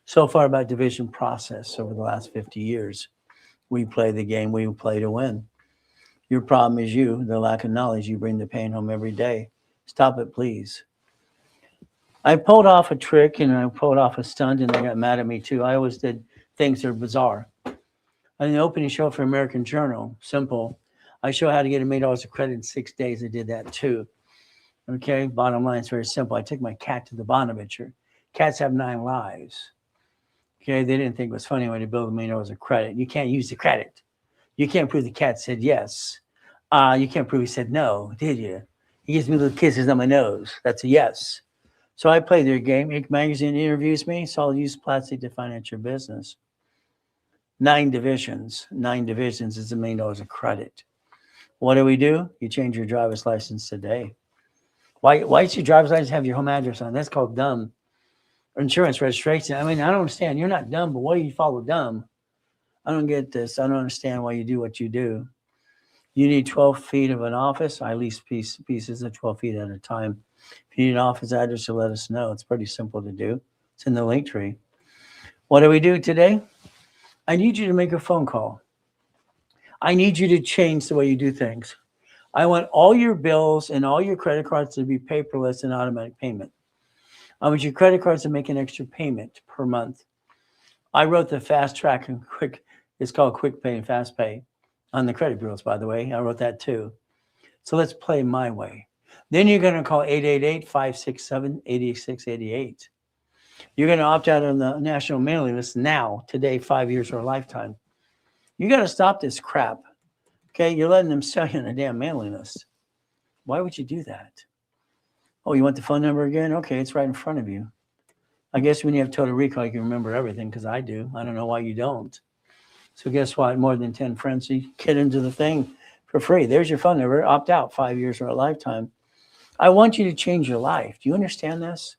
so far about division process over the last 50 years. We play the game we play to win. Your problem is you, the lack of knowledge. You bring the pain home every day. Stop it, please. I pulled off a trick and I pulled off a stunt and they got mad at me too. I always did things that are bizarre. On the opening show for American Journal, simple. I show how to get $1 million of credit in 6 days. I did that too. Okay, bottom line is very simple. I took my cat to the Bonaventure. Cats have 9 lives. Okay, they didn't think it was funny when they build $1 million of credit. You can't use the credit. You can't prove the cat said yes. You can't prove he said no, did you? He gives me little kisses on my nose. That's a yes. So I play their game. Inc. Magazine interviews me, so I'll use plastic to finance your business. 9 divisions. 9 divisions is $1 million of credit. What do? You change your driver's license today. Why does your driver's license have your home address on? That's called dumb. Insurance registration. I mean, I don't understand. You're not dumb, but why do you follow dumb? I don't get this. I don't understand why you do what you do. You need 12 feet of an office. I lease pieces of 12 feet at a time. If you need an office address, you'll let us know. It's pretty simple to do. It's in the link tree. What do we do today? I need you to make a phone call. I need you to change the way you do things. I want all your bills and all your credit cards to be paperless and automatic payment. I want your credit cards to make an extra payment per month. I wrote the fast track and quick. It's called Quick Pay and Fast Pay on the credit bureaus, by the way. I wrote that too. So let's play my way. Then you're going to call 888-567-8688. You're going to opt out on the national mailing list now, today, 5 years or a lifetime. You got to stop this crap. Okay, you're letting them sell you on a damn mailing list. Why would you do that? Oh, you want the phone number again? Okay, it's right in front of you. I guess when you have total recall, you can remember everything because I do. I don't know why you don't. So guess what? More than 10 friends, you get into the thing for free. There's your phone number. Opt out 5 years or a lifetime. I want you to change your life. Do you understand this?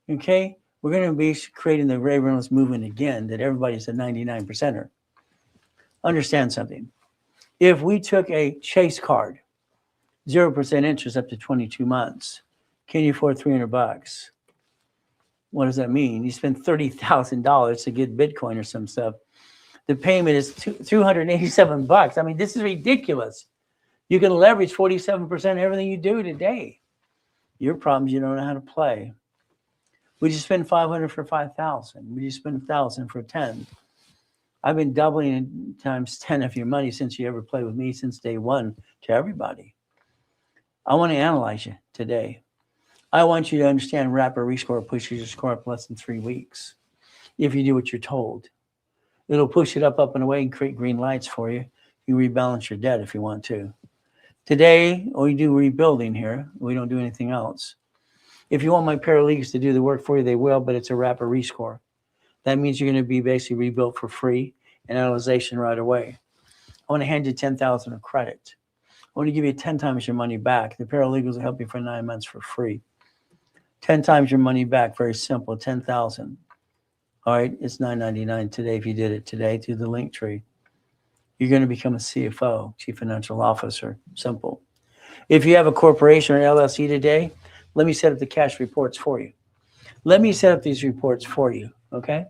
Okay? We're going to be creating the Ray Reynolds movement again, that everybody's a 99%er. Understand something. If we took a Chase card, 0% interest up to 22 months, can you afford $300? What does that mean? You spend $30,000 to get Bitcoin or some stuff. The payment is $287. I mean, this is ridiculous. You can leverage 47% of everything you do today. Your problem is you don't know how to play. Would you spend $500 for $5,000? Would you spend $1,000 for $10,000? I've been doubling times 10 of your money since you ever played with me since day one to everybody. I want to analyze you today. I want you to understand rapid rescore pushes your score up less than 3 weeks. If you do what you're told, it'll push it up and away and create green lights for you. You rebalance your debt if you want to. Today, we do rebuilding here. We don't do anything else. If you want my paralegals to do the work for you, they will, but it's a rapid rescore. That means you're going to be basically rebuilt for free and analyzation right away. I want to hand you $10,000 of credit. I want to give you 10 times your money back. The paralegals will help you for 9 months for free. 10 times your money back, very simple, 10,000. All right, it's $9.99 today if you did it today through the link tree. You're going to become a CFO, Chief Financial Officer, simple. If you have a corporation or LLC today, let me set up the cash reports for you. Let me set up these reports for you, okay?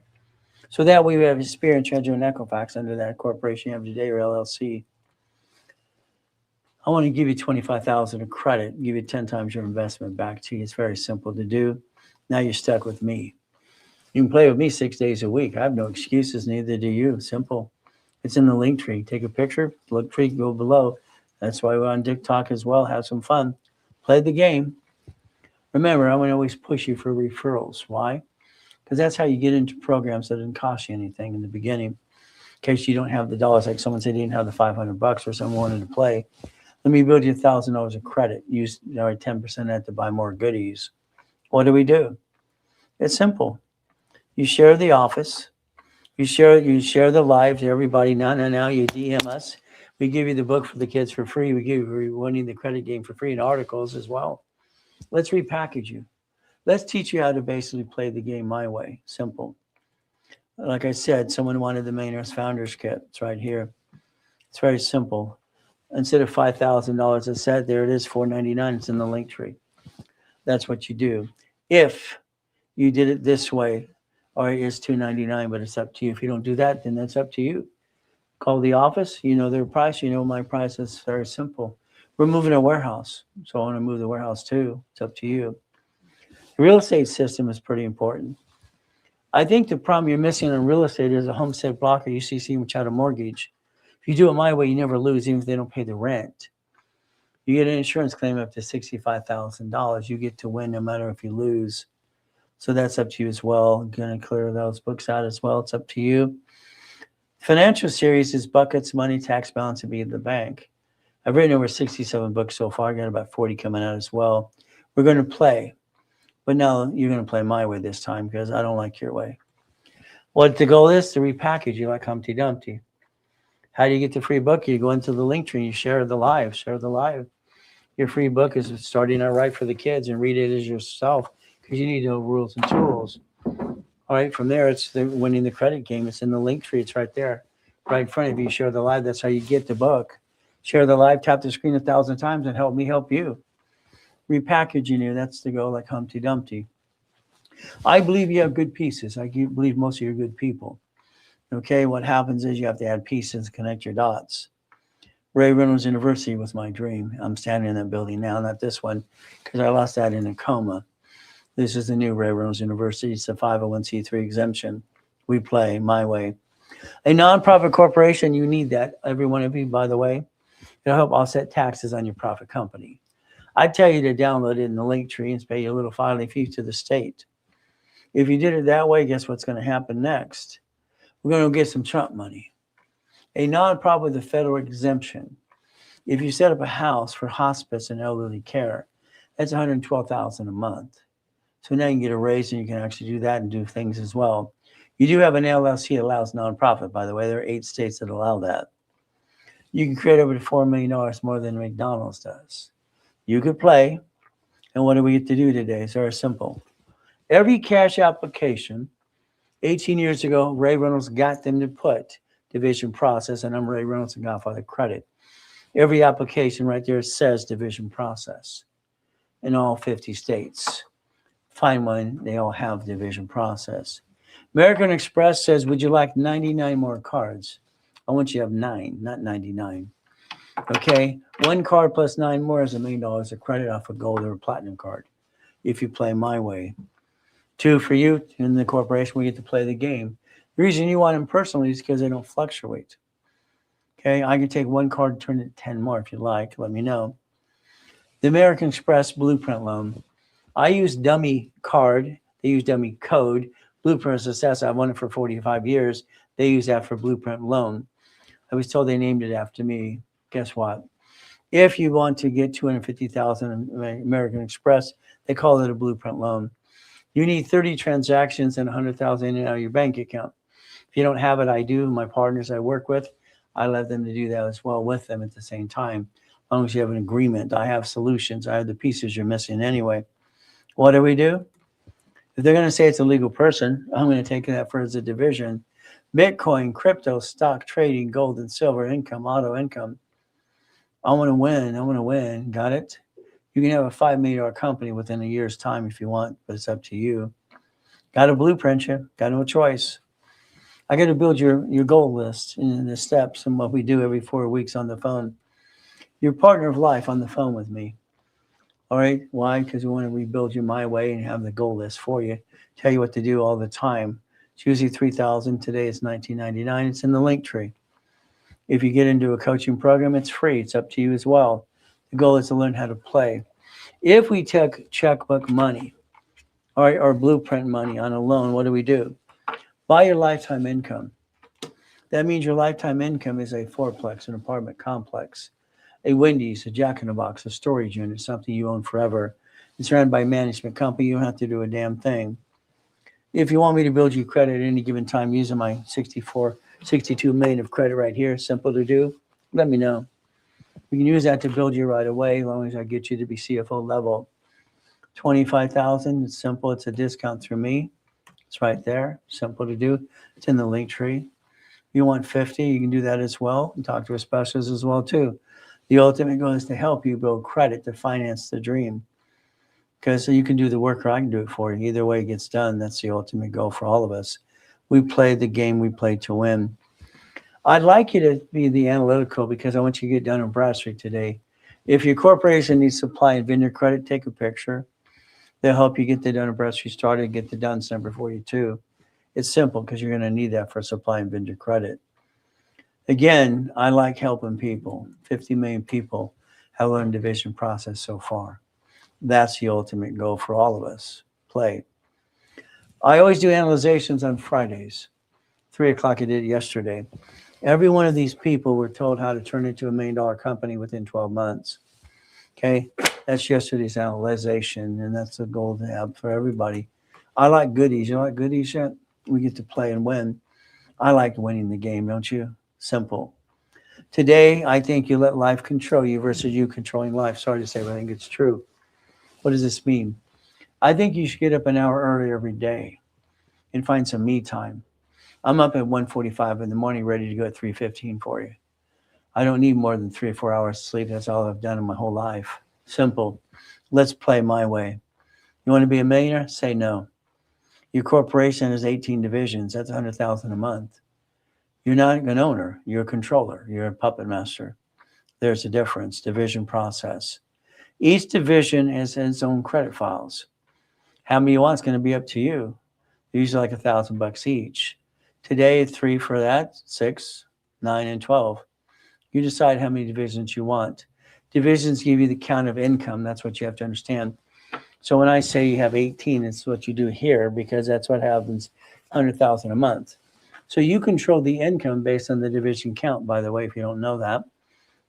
So that way we have Experian, Treasurer, and Equifax under that corporation you have today or LLC. I want to give you $25,000 of credit, give you 10 times your investment back to you. It's very simple to do. Now you're stuck with me. You can play with me 6 days a week. I have no excuses, neither do you. Simple. It's in the link tree. Take a picture, look free, go below. That's why we're on TikTok as well. Have some fun. Play the game. Remember, I'm going to always push you for referrals. Why? Because that's how you get into programs that didn't cost you anything in the beginning. In case you don't have the dollars, like someone said, you didn't have the $500 or someone wanted to play. Let me build you $1,000 of credit. Use 10% of that to buy more goodies. What do? It's simple. You share the office. You share the live to everybody. Now you DM us. We give you the book for the kids for free. We're winning the credit game for free and articles as well. Let's repackage you. Let's teach you how to basically play the game my way. Simple. Like I said, someone wanted the Mainers Founders Kit. It's right here. It's very simple. Instead of $5,000 a set, there it is, $499. It's in the link tree. That's what you do. If you did it this way, or it is $299, but it's up to you. If you don't do that, then that's up to you. Call the office. You know their price. You know my price. It's very simple. We're moving a warehouse, so I want to move the warehouse too. It's up to you. The real estate system is pretty important. I think the problem you're missing in real estate is a homestead block or UCC without a mortgage. If you do it my way, you never lose, even if they don't pay the rent. You get an insurance claim up to $65,000. You get to win no matter if you lose. So that's up to you as well. I'm going to clear those books out as well. It's up to you. Financial series is buckets, money, tax balance, and be at the bank. I've written over 67 books so far. I got about 40 coming out as well. We're going to play. But now you're going to play my way this time because I don't like your way. What the goal is to repackage you like Humpty Dumpty. How do you get the free book? You go into the link tree and you share the live. Your free book is starting out right for the kids and read it as yourself because you need no rules and tools. All right, from there, it's winning the credit game. It's in the link tree. It's right there, right in front of you. Share the live. That's how you get the book. Share the live. Tap the screen 1,000 times and help me help you. Repackaging you. That's the goal like Humpty Dumpty. I believe you have good pieces. I believe most of you are good people. Okay, what happens is you have to add pieces, connect your dots. Reynolds University was my dream. I'm standing in that building now, not this one, because I lost that in a coma. This is the new Reynolds University. It's a 501c3 exemption. We play my way. A nonprofit corporation, you need that. Every one of you, by the way. It'll help offset taxes on your profit company. I tell you to download it in the link tree and pay a little filing fee to the state. If you did it that way, guess what's going to happen next? We're going to get some Trump money. A nonprofit with a federal exemption. If you set up a house for hospice and elderly care, that's $112,000 a month. So now you can get a raise and you can actually do that and do things as well. You do have an LLC that allows nonprofit, by the way. There are 8 states that allow that. You can create over $4 million more than McDonald's does. You could play. And what do we get to do today? It's very simple. Every cash application, 18 years ago, Ray Reynolds got them to put division process, and I'm Ray Reynolds and Godfather Credit. Every application right there says division process in all 50 states. Find one, they all have division process. American Express says, would you like 99 more cards? I want you to have 9, not 99. Okay, 1 card plus 9 more is $1 million of credit off a gold or a platinum card if you play my way. 2 for you in the corporation, we get to play the game. The reason you want them personally is because they don't fluctuate. Okay, I can take 1 card and turn it 10 more if you like. Let me know. The American Express Blueprint Loan. I use dummy card. They use dummy code. Blueprint Success. I've won it for 45 years. They use that for Blueprint Loan. I was told they named it after me. Guess what? If you want to get $250,000 in American Express, they call it a Blueprint Loan. You need 30 transactions and $100,000 in and out of your bank account. If you don't have it, I do. My partners I work with, I let them to do that as well with them at the same time. As long as you have an agreement, I have solutions. I have the pieces you're missing anyway. What do? If they're going to say it's a legal person, I'm going to take that for as a division. Bitcoin, crypto, stock trading, gold and silver, income, auto income. I want to win. Got it? You can have a $5 million company within a year's time if you want, but it's up to you. Got to blueprint you. Got no choice. I got to build your goal list and the steps and what we do every 4 weeks on the phone. Your partner of life on the phone with me. All right. Why? Because we want to rebuild you my way and have the goal list for you. Tell you what to do all the time. It's usually $3,000. Today it's $19.99. It's in the link tree. If you get into a coaching program, it's free. It's up to you as well. The goal is to learn how to play. If we take checkbook money, all right, or blueprint money on a loan, what do? Buy your lifetime income. That means your lifetime income is a fourplex, an apartment complex, a Wendy's, a Jack in the Box, a storage unit, something you own forever. It's run by a management company. You don't have to do a damn thing. If you want me to build you credit at any given time using my 62 million of credit right here, simple to do, let me know. We can use that to build you right away, as long as I get you to be CFO level. 25,000, it's simple. It's a discount through me. It's right there. Simple to do. It's in the link tree. If you want 50, you can do that as well. And talk to a specialist as well too. The ultimate goal is to help you build credit to finance the dream. Because so you can do the work or I can do it for you. Either way it gets done. That's the ultimate goal for all of us. We play the game we play to win. I'd like you to be the analytical because I want you to get done in Bradstreet today. If your corporation needs supply and vendor credit, take a picture. They'll help you get the Dun & Bradstreet started and get the DUNS number for you too. It's simple because you're going to need that for supply and vendor credit. Again, I like helping people. 50 million people have learned division process so far. That's the ultimate goal for all of us. Play. I always do analyzations on Fridays. 3 o'clock I did it yesterday. Every one of these people were told how to turn into $1 million company within 12 months. Okay, that's yesterday's analyzation, and that's the goal to have for everybody. I like goodies. You like goodies yet? We get to play and win. I like winning the game, don't you? Simple. Today, I think you let life control you versus you controlling life. Sorry to say, but I think it's true. What does this mean? I think you should get up an hour early every day and find some me time. I'm up at 1:45 in the morning, ready to go at 3:15 for you. I don't need more than 3 or 4 hours of sleep. That's all I've done in my whole life. Simple. Let's play my way. You want to be a millionaire? Say no. Your corporation has 18 divisions. That's $100,000 a month. You're not an owner. You're a controller. You're a puppet master. There's a difference. Division process. Each division has its own credit files. How many you want is going to be up to you. Usually like $1,000 each. Today, 3 for that, 6, 9, and 12. You decide how many divisions you want. Divisions give you the count of income. That's what you have to understand. So when I say you have 18, it's what you do here because that's what happens, 100,000 a month. So you control the income based on the division count, by the way, if you don't know that.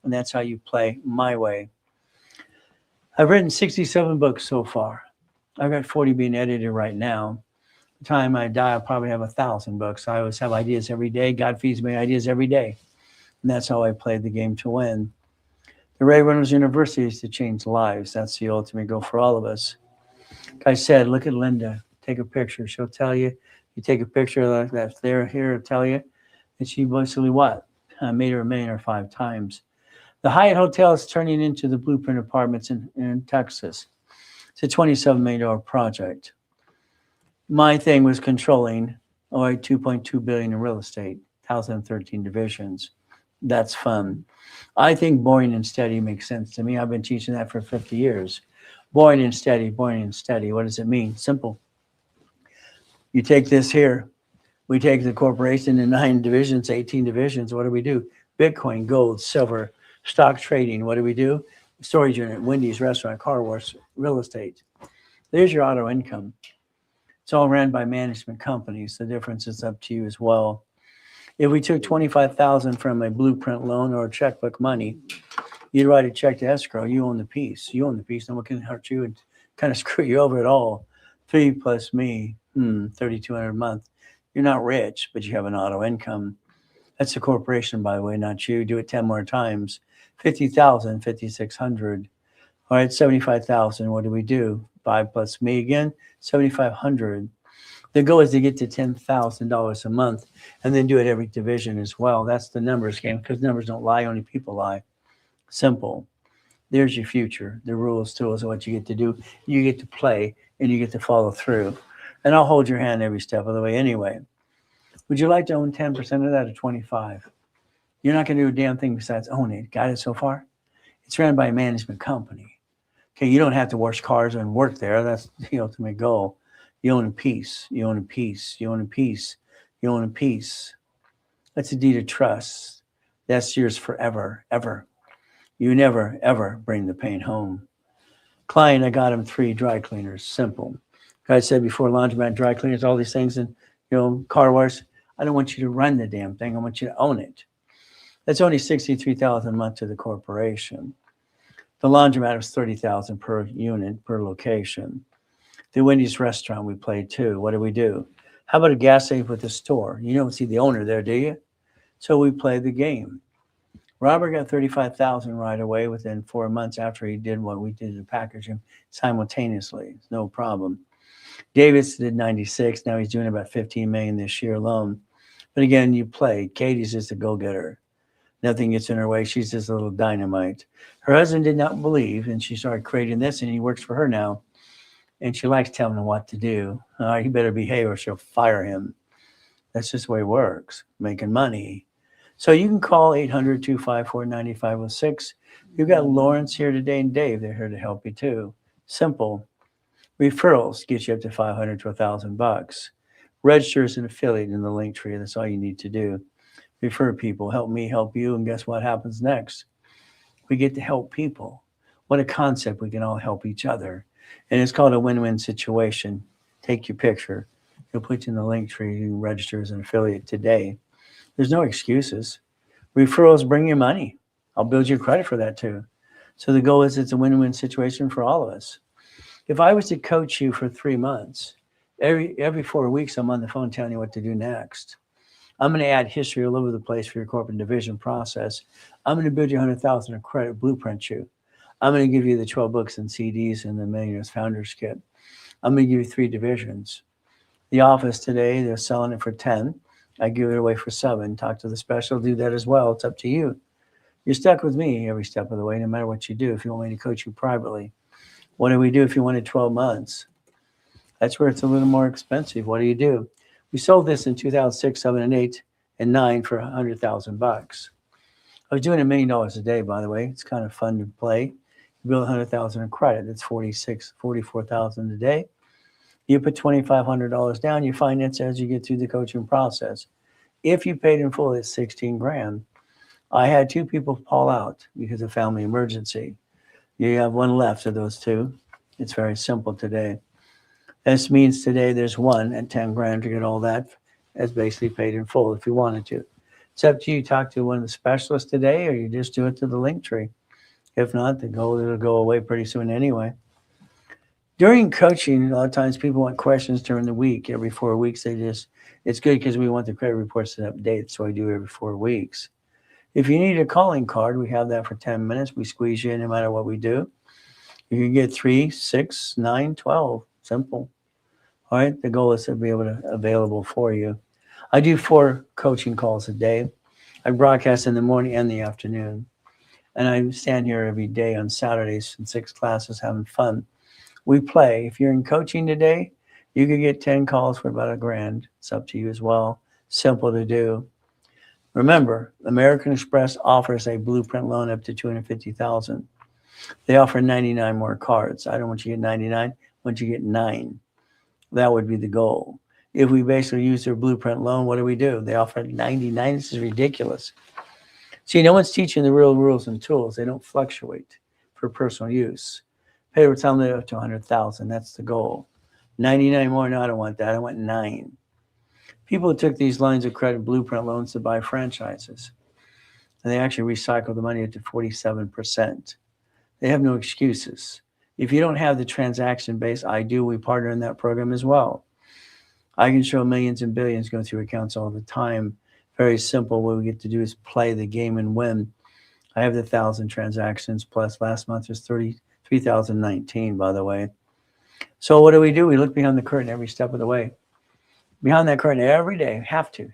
And that's how you play my way. I've written 67 books so far. I've got 40 being edited right now. By the time I die, I'll probably have 1,000 books. I always have ideas every day. God feeds me ideas every day. And that's how I played the game to win. The Reynolds University is to change lives. That's the ultimate goal for all of us. Like I said, look at Linda. Take a picture. She'll tell you. You take a picture like that there, here, it'll tell you. And she basically what? Made her a millionaire 5 times. The Hyatt Hotel is turning into the Blueprint Apartments in Texas. It's a $27 million project. My thing was controlling $2.2 billion in real estate, 1,013 divisions. That's fun. I think boring and steady makes sense to me. I've been teaching that for 50 years. Boring and steady, boring and steady. What does it mean? Simple. You take this here. We take the corporation in 9 divisions, 18 divisions. What do? Bitcoin, gold, silver, stock trading. What do? Storage unit, Wendy's, restaurant, car wash, real estate. There's your auto income. It's all ran by management companies. The difference is up to you as well. If we took $25,000 from a blueprint loan or a checkbook money, you'd write a check to escrow. You own the piece. You own the piece. No one can hurt you and kind of screw you over at all. 3 plus me, $3,200 a month. You're not rich, but you have an auto income. That's the corporation, by the way, not you. Do it 10 more times. 50,000, 5,600. All right, 75,000. What do? 5 plus me again, 7,500. The goal is to get to $10,000 a month and then do it every division as well. That's the numbers game because numbers don't lie, only people lie. Simple. There's your future. The rules, tools, are what you get to do. You get to play and you get to follow through. And I'll hold your hand every step of the way anyway. Would you like to own 10% of that or 25? You're not going to do a damn thing besides own it. Got it so far? It's run by a management company. Okay, you don't have to wash cars and work there. That's the ultimate goal. You own a piece. You own a piece. You own a piece. You own a piece. That's a deed of trust. That's yours forever, ever. You never, ever bring the pain home. Client, I got him 3 dry cleaners. Simple. Like I said before, laundromat, dry cleaners, all these things, and car wash. I don't want you to run the damn thing. I want you to own it. That's only $63,000 a month to the corporation. The laundromat was $30,000 per unit, per location. The Wendy's restaurant we played too. What do we do? How about a gas safe with a store? You don't see the owner there, do you? So we played the game. Robert got $35,000 right away within 4 months after he did what we did to package him simultaneously. It's no problem. Davis did 96. Now he's doing about 15 million this year alone. But again, you play. Katie's just a go-getter. Nothing gets in her way. She's just a little dynamite. Her husband did not believe, and she started creating this, and he works for her now. And she likes telling him what to do. All right, he better behave or she'll fire him. That's just the way it works, making money. So you can call 800-254-9506. You've got Lawrence here today and Dave. They're here to help you too. Simple. Referrals get you up to $500 to $1,000. Register as an affiliate in the link tree. That's all you need to do. Refer people. Help me, help you. And guess what happens next? We get to help people. What a concept. We can all help each other. And it's called a win-win situation. Take your picture. You'll put you in the link tree. You can register as an affiliate today. There's no excuses. Referrals bring you money. I'll build you credit for that too. So the goal is it's a win-win situation for all of us. If I was to coach you for 3 months, every 4 weeks I'm on the phone telling you what to do next. I'm going to add history all over the place for your corporate division process. I'm going to build you $100,000 of credit, blueprint you. I'm going to give you the 12 books and CDs and the Millionaires Founders Kit. I'm going to give you 3 divisions. The office today, they're selling it for 10. I give it away for 7. Talk to the special, do that as well. It's up to you. You're stuck with me every step of the way, no matter what you do. If you want me to coach you privately, what do we do if you wanted 12 months? That's where it's a little more expensive. What do? We sold this in 2006, 7, and 8, and 9 for $100,000. I was doing $1 million a day, by the way. It's kind of fun to play. You build $100,000 in credit. It's $44,000 a day. You put $2,500 down. You finance as you get through the coaching process. If you paid in full, it's $16,000. I had 2 people fall out because of family emergency. You have 1 left of those 2. It's very simple today. This means today there's 1 at $10,000 to get all that as basically paid in full if you wanted to. It's up to you. Talk to one of the specialists today, or you just do it to the link tree. If not, it'll go away pretty soon anyway. During coaching, a lot of times people want questions during the week. Every 4 weeks, it's good because we want the credit reports to update, so I do every 4 weeks. If you need a calling card, we have that for 10 minutes. We squeeze you in no matter what we do. You can get 3, 6, 9, 12. Simple. All right. The goal is to be available for you. I do 4 coaching calls a day. I broadcast in the morning and the afternoon. And I stand here every day on Saturdays in 6 classes having fun. We play. If you're in coaching today, you could get 10 calls for about $1,000. It's up to you as well. Simple to do. Remember, American Express offers a blueprint loan up to $250,000. They offer 99 more cards. I don't want you to get 99. I want you to get 9. That would be the goal. If we basically use their blueprint loan, what do? They offer 99. This is ridiculous. See, no one's teaching the real rules and tools. They don't fluctuate for personal use. Pay over time limit up to $100,000. That's the goal. 99 more. No, I don't want that. I want 9. People took these lines of credit blueprint loans to buy franchises, and they actually recycled the money up to 47%. They have no excuses. If you don't have the transaction base, I do. We partner in that program as well. I can show millions and billions going through accounts all the time. Very simple. What we get to do is play the game and win. I have the 1,000 transactions plus. Last month was 33,019, by the way. So what do? We look behind the curtain every step of the way. Behind that curtain every day. Have to.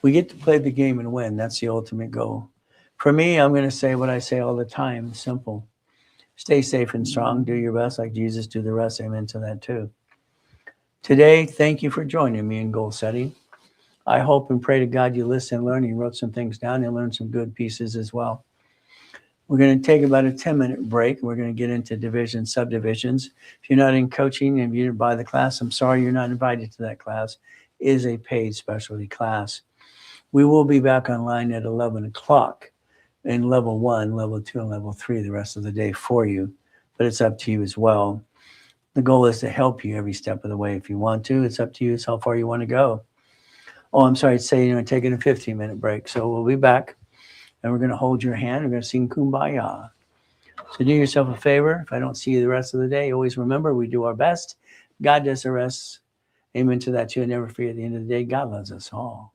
We get to play the game and win. That's the ultimate goal. For me, I'm going to say what I say all the time. Simple. Stay safe and strong. Do your best like Jesus. Do the rest. Amen to that too. Today, thank you for joining me in goal setting. I hope and pray to God you listen and learn. You wrote some things down and learned some good pieces as well. We're going to take about a 10-minute break. We're going to get into division, subdivisions. If you're not in coaching and you didn't buy the class, I'm sorry you're not invited to that class. It is a paid specialty class. We will be back online at 11 o'clock in level 1, level 2, and level 3 the rest of the day for you. But it's up to you as well. The goal is to help you every step of the way. If you want to, it's up to you. It's how far you want to go. Oh, I'm sorry to say, taking a 15-minute break. So we'll be back, and we're going to hold your hand. We're going to sing Kumbaya. So do yourself a favor. If I don't see you the rest of the day, always remember we do our best. God does the rest. Amen to that too. And never forget, at the end of the day, God loves us all.